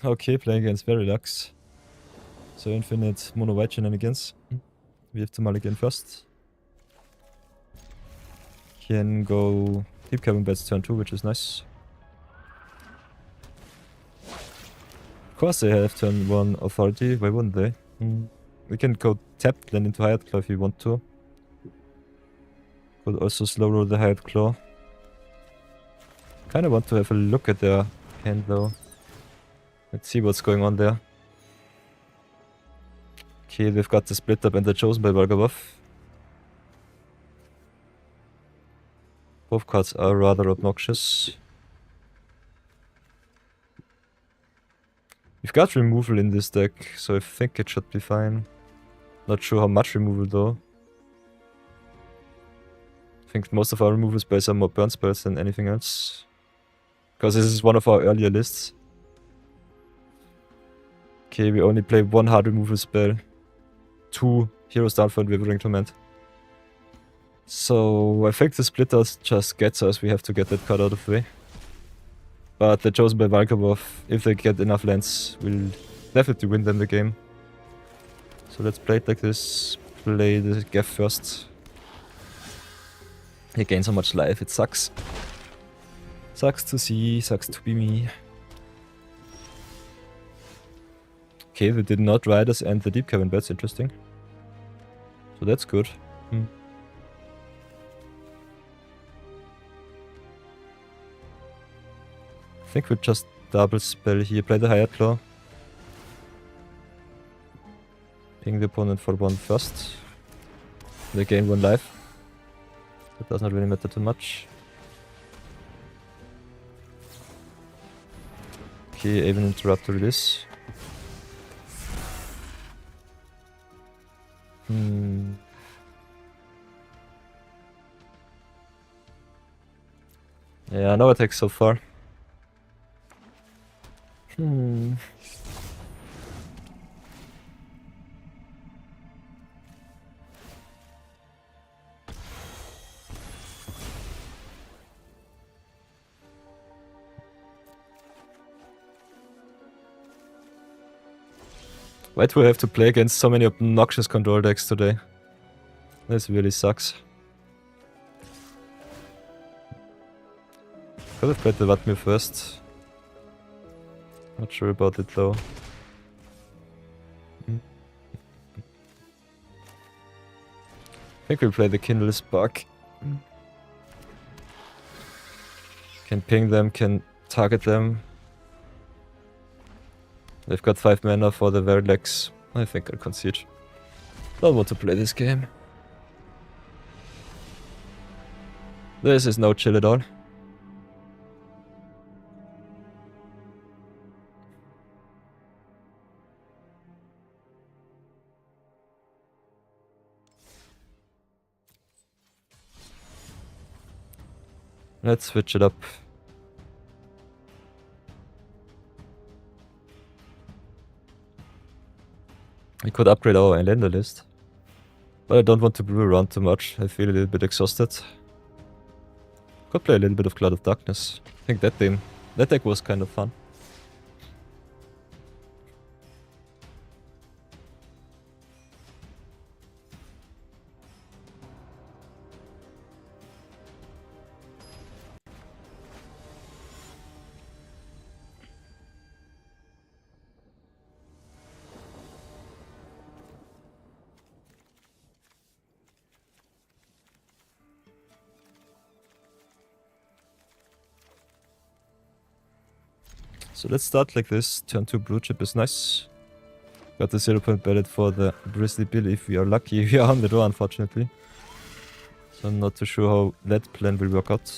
Speaker 1: Okay, playing against Verilux. So infinite mono white shenanigans. We have to mulligan first. Can go deep cavern bets turn 2, which is nice. Of course they have turn 1 authority, why wouldn't they? We can go tap then into Hired Claw if we want to. Could also slow roll the Hired Claw. Kinda want to have a look at their hand though. Let's see what's going on there. Okay, they've got the split up and the chosen by Valgavoth. Both cards are rather obnoxious. We've got removal in this deck, so I think it should be fine. Not sure how much removal though. I think most of our removal spells are more burn spells than anything else. Because this is one of our earlier lists. Okay, we only play 1 hard removal spell. 2 Heroes Down for Withering Torment. So I think the splitters just gets us, we have to get that card out of the way. But the chosen by Valgavoth, if they get enough lands, will definitely win them the game. So let's play it like this. Play the Gav first. He gains so much life, it sucks. Sucks to see, sucks to be me. Okay, they did not ride us and the deep cavern beds, interesting. So that's good. I think we just double spell here. Play the Hired Claw. Ping the opponent for 1 first. They gain 1 life. That does not really matter too much. Okay, even interrupt release. Yeah, no attacks so far. Why do I have to play against so many obnoxious control decks today? This really sucks. Could have played the Vatmir first. Not sure about it though. I think we'll play the Kindle Spark. Can ping them, can target them. They've got 5 mana for the Wildcard. I think I'll concede. Don't want to play this game. This is no chill at all. Let's switch it up. We could upgrade our Islander list. But I don't want to brew around too much. I feel a little bit exhausted. Could play a little bit of Cloud of Darkness. I think that deck was kind of fun. So let's start like this. Turn 2 blue chip is nice. Got the 0-point ballot for the Grizzly Bill if we are lucky. We are on the draw, unfortunately. So I'm not too sure how that plan will work out.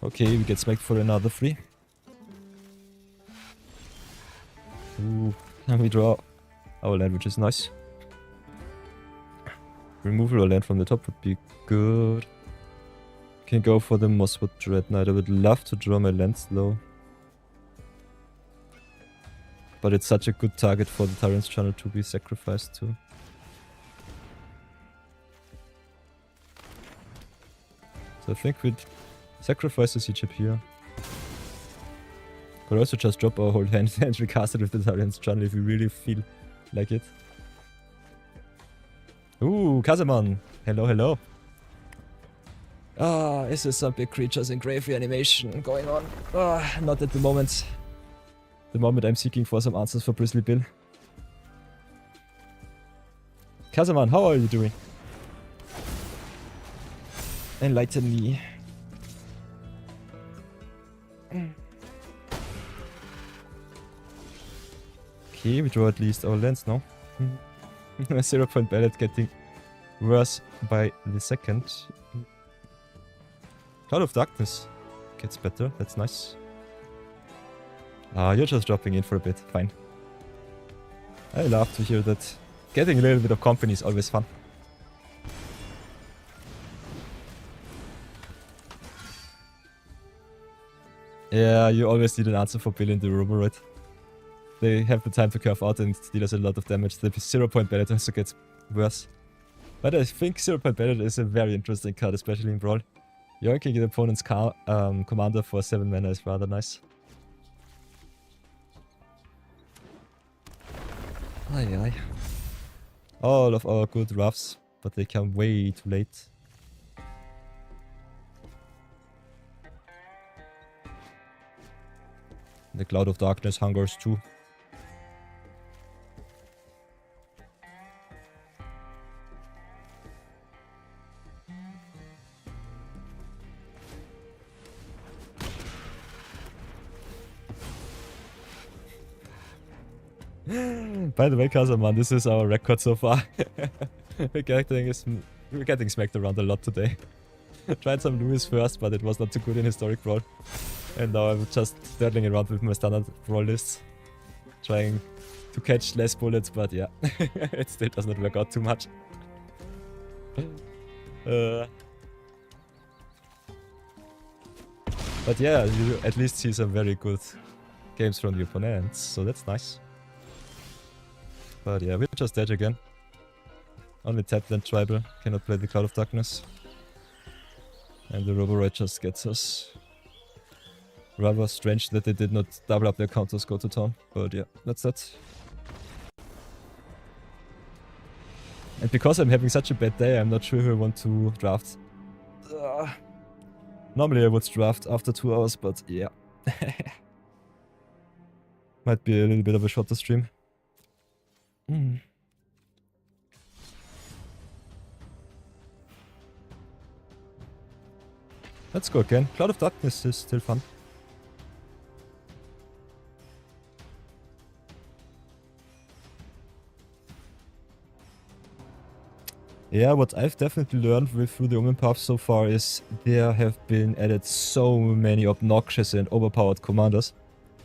Speaker 1: Okay, we get smacked for another 3. Ooh, and we draw our land, which is nice. Removal or land from the top would be good. Can go for the Mosswood Dread Knight. I would love to draw my lands though. But it's such a good target for the Tyrant's Channel to be sacrificed to. So I think we'd sacrifice the Sea-Chip here. Could also just drop our whole hand and recast it with the Tyrant's Channel if we really feel like it. Ooh, Kazaman! Hello, hello. Ah, is there some big creatures in grave reanimation going on? Ah, not at the moment. The moment I'm seeking for some answers for Grizzly Bill. Kazaman, how are you doing? Enlighten me. Okay, we draw at least our lands now. 0-point ballot getting worse by the second. Cloud of Darkness gets better, that's nice. Ah, you're just dropping in for a bit, fine. I love to hear that. Getting a little bit of company is always fun. Yeah, you always need an answer for Bill in the room, right? They have the time to curve out and deal us a lot of damage. The 0-point ballot also gets worse. But I think 0-point ballot is a very interesting card, especially in Brawl. Yoinking the opponent's commander for 7 mana is rather nice. Aye aye. All of our good roughs, but they come way too late. The Cloud of Darkness hungers too. By the way, Kazaman, this is our record so far. we're getting smacked around a lot today. Tried some Lewis first, but it was not too good in Historic Brawl. And now I'm just turtling around with my standard Brawl lists. Trying to catch less bullets, but yeah, it still does not work out too much. But yeah, you at least see some very good games from the opponents, so that's nice. But yeah, we're just dead again. Only tapped and tribal, cannot play the Cloud of Darkness. And the Roboroid just gets us. Rather strange that they did not double up their counters, go to town, but yeah, that's that. And because I'm having such a bad day, I'm not sure who I want to draft. Normally I would draft after 2 hours, but yeah. Might be a little bit of a shorter stream. Let's go again. Cloud of Darkness is still fun. Yeah, what I've definitely learned through the Omen Path so far is there have been added so many obnoxious and overpowered commanders.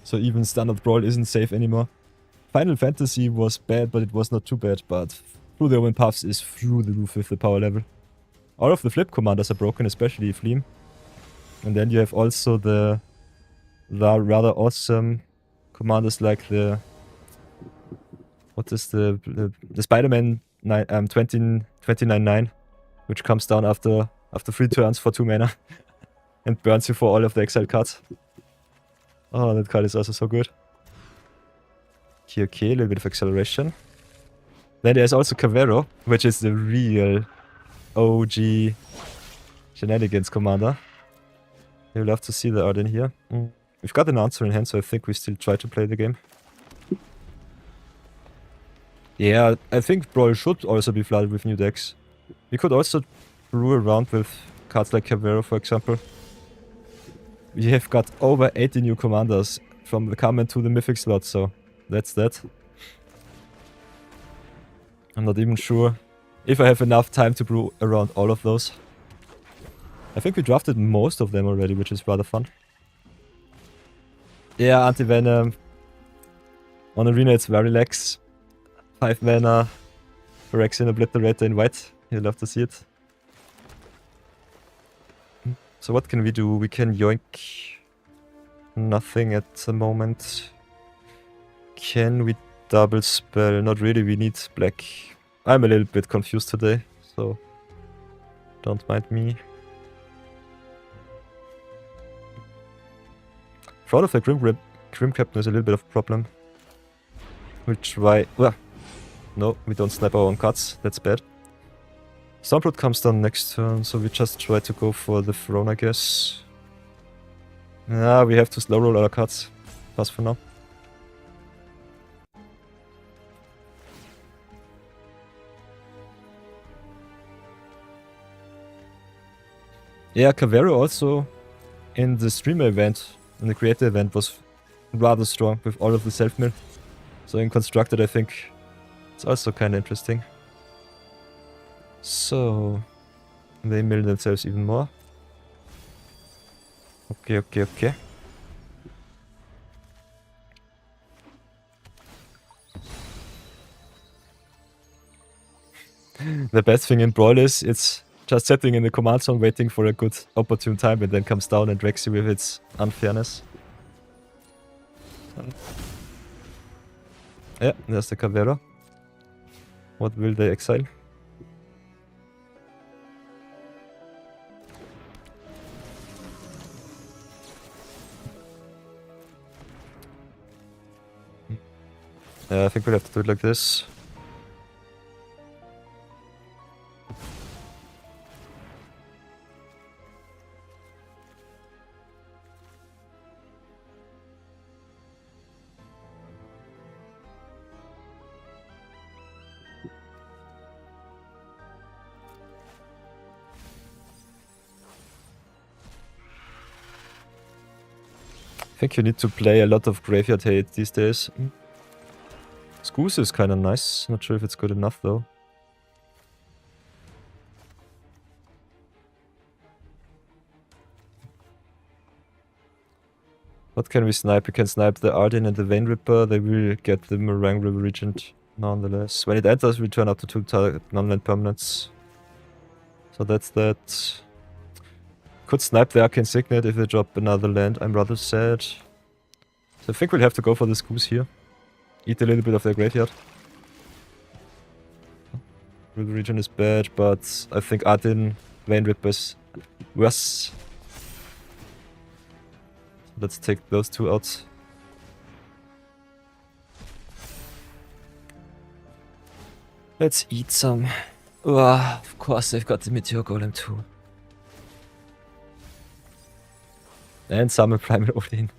Speaker 1: So even Standard Brawl isn't safe anymore. Final Fantasy was bad, but it was not too bad, but through the Omen Paths is through the roof with the power level. All of the flip commanders are broken, especially Fleam. And then you have also the rather awesome commanders like the... What is the Spider-Man 29-9, which comes down after 3 turns for 2 mana and burns you for all of the exiled cards. Oh, that card is also so good. Okay, a little bit of acceleration. Then there's also Cavero, which is the real OG shenanigans commander. You'll love to see the art in here. We've got an answer in hand, so I think we still try to play the game. Yeah, I think Brawl should also be flooded with new decks. We could also brew around with cards like Cavero, for example. We have got over 80 new commanders from the common to the mythic slot, so that's that. I'm not even sure if I have enough time to brew around all of those. I think we drafted most of them already, which is rather fun. Yeah, Anti-Venom. On Arena it's Varilex. 5 mana. Phyrexian Obliterator in white. You'll love to see it. So what can we do? We can yoink. Nothing at the moment. Can we double spell? Not really, we need black. I'm a little bit confused today, so don't mind me. Fraud of the Grim Captain is a little bit of a problem. We'll try... Well, no, we don't snipe our own cards, that's bad. Stormblood comes down next turn, so we just try to go for the throne, I guess. Ah, we have to slow roll our cards. Pass for now. Yeah, Cavero also in the streamer event, in the creator event, was rather strong with all of the self-mill. So in constructed I think it's also kind of interesting. So they mill themselves even more. Okay. The best thing in Brawl is it's just sitting in the command zone waiting for a good opportune time and then comes down and wrecks you with its unfairness. Yeah, there's the Cavero. What will they exile? I think we'll have to do it like this. I think you need to play a lot of Graveyard Hate these days. Goose is kinda nice. Not sure if it's good enough though. What can we snipe? We can snipe the Arden and the Vein Ripper. They will get the Meringue River Regent nonetheless. When it enters, we turn up to 2 non-land permanents. So that's that. Could snipe the Arcane Signet if they drop another land. I'm rather sad. So I think we'll have to go for this Goose here. Eat a little bit of their graveyard. River Regent is bad, but I think Arden, Vein Ripper is worse. Let's take those 2 out. Let's eat some. Of course they've got the Meteor Golem too. And Summon Primal Odin.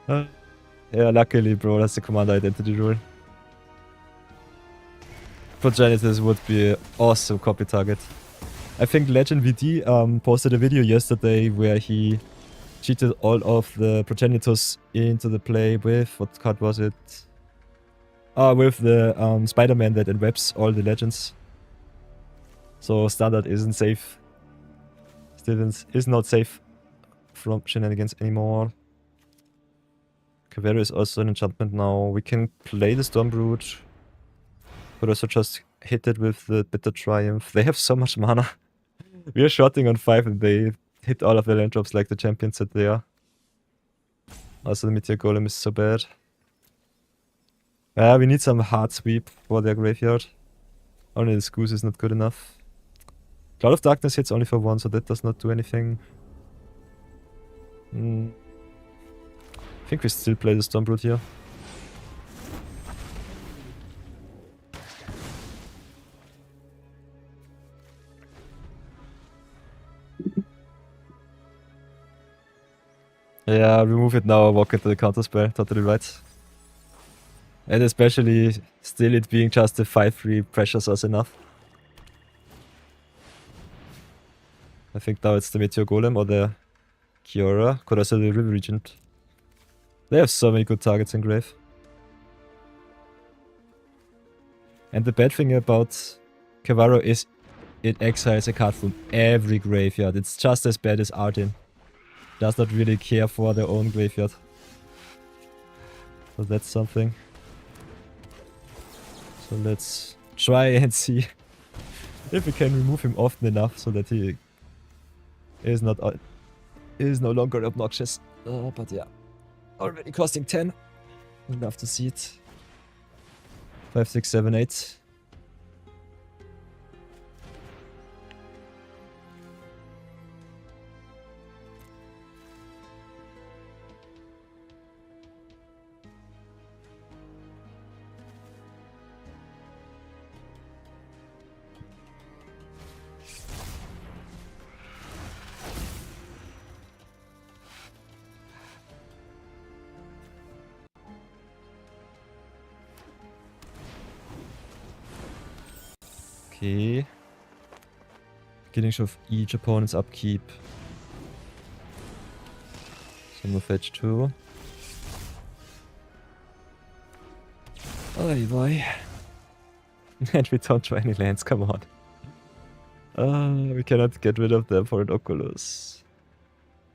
Speaker 1: Yeah, luckily bro, that's the Commander Identity rule. Progenitus would be an awesome copy target. I think Legend VD posted a video yesterday where he cheated all of the Progenitors into the play with, what card was it? With the Spider-Man that enwebs all the legends. So Standard isn't safe. Still is not safe from shenanigans anymore. Caveira is also an enchantment now. We can play the Stormbrood. But also just hit it with the Bitter Triumph. They have so much mana. We are shorting on 5 and they hit all of the land drops like the champions that they are. Also the Meteor Golem is so bad. We need some hard sweep for their graveyard. Only this Goose is not good enough. Cloud of Darkness hits only for 1, so that does not do anything. I think we still play the Stormbrood here. Yeah, remove it now, walk into the counterspell, totally right. And especially, still it being just a 5-3 pressures us enough. I think now it's the Meteor Golem or the Kiora, could also the River Regent. They have so many good targets in grave. And the bad thing about Caveira is it exiles a card from every graveyard. It's just as bad as Arden. Does not really care for their own graveyard. So that's something. So let's try and see if we can remove him often enough so that he is not is no longer obnoxious. But yeah, already costing 10. We'll have to see it. 5, 6, 7, 8. Okay. Beginning of each opponent's upkeep. Some of fetch 2. Oh boy. And we don't draw any lands, come on. We cannot get rid of them for an Oculus.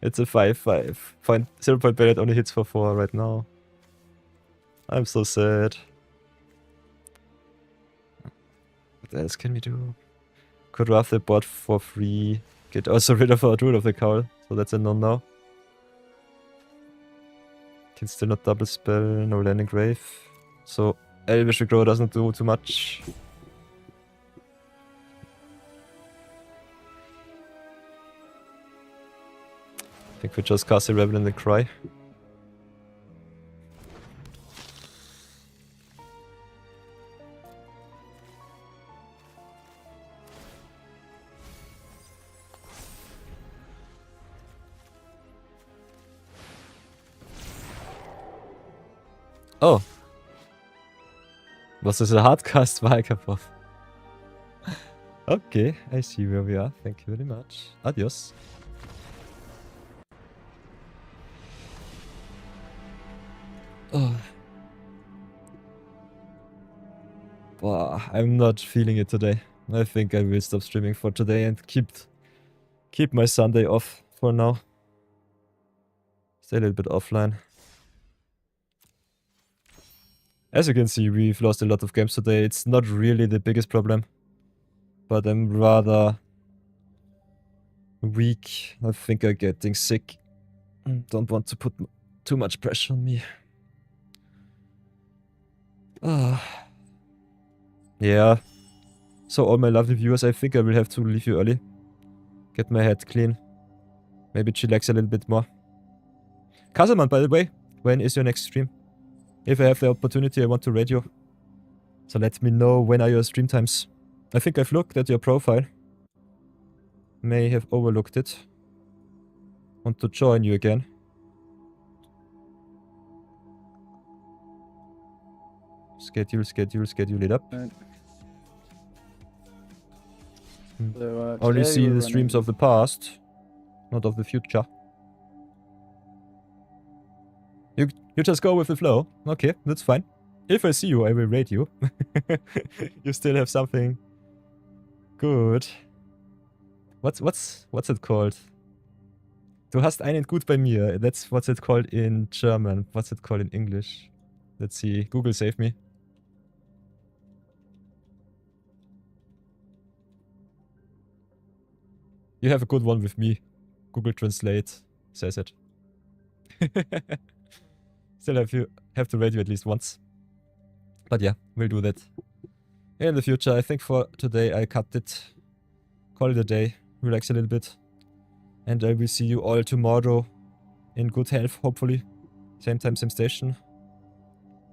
Speaker 1: It's a 5-5. 0-point Ballot only hits for 4 right now. I'm so sad. What else can we do? Could draft the board for free. Get also rid of our Druid of the Cowl. So that's a no-no. Can still not double spell, no landing grave. So Elvish Regrow doesn't do too much. I think we just cast a Revel in the Cry. Oh. Was this a hardcast Wildcard? Okay, I see where we are. Thank you very much. Adios. Oh. I'm not feeling it today. I think I will stop streaming for today and keep my Sunday off for now. Stay a little bit offline. As you can see, we've lost a lot of games today. It's not really the biggest problem, but I'm rather weak. I think I'm getting sick. Don't want to put too much pressure on me. Yeah. So all my lovely viewers, I think I will have to leave you early. Get my head clean. Maybe chillax a little bit more. Kazaman, by the way, when is your next stream? If I have the opportunity, I want to raid you. So let me know when are your stream times. I think I've looked at your profile. May have overlooked it. Want to join you again. Schedule it up.
Speaker 2: Right.
Speaker 1: Hmm.
Speaker 2: So,
Speaker 1: Only
Speaker 2: today
Speaker 1: see
Speaker 2: we're
Speaker 1: the streams of
Speaker 2: running-
Speaker 1: the past, not of the future. You just go with the flow. Okay, that's fine. If I see you, I will raid you. You still have something good. What's it called? Du hast einen gut bei mir. That's what's it called in German. What's it called in English? Let's see. Google save me. You have a good one with me. Google Translate says it. Still have to raid you at least once. But yeah, we'll do that. In the future, I think for today I cut it. Call it a day. Relax a little bit. And I will see you all tomorrow in good health, hopefully. Same time, same station.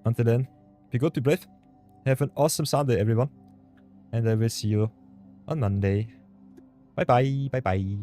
Speaker 1: Until then, be good, be brave. Have an awesome Sunday, everyone. And I will see you on Monday. Bye bye, bye bye.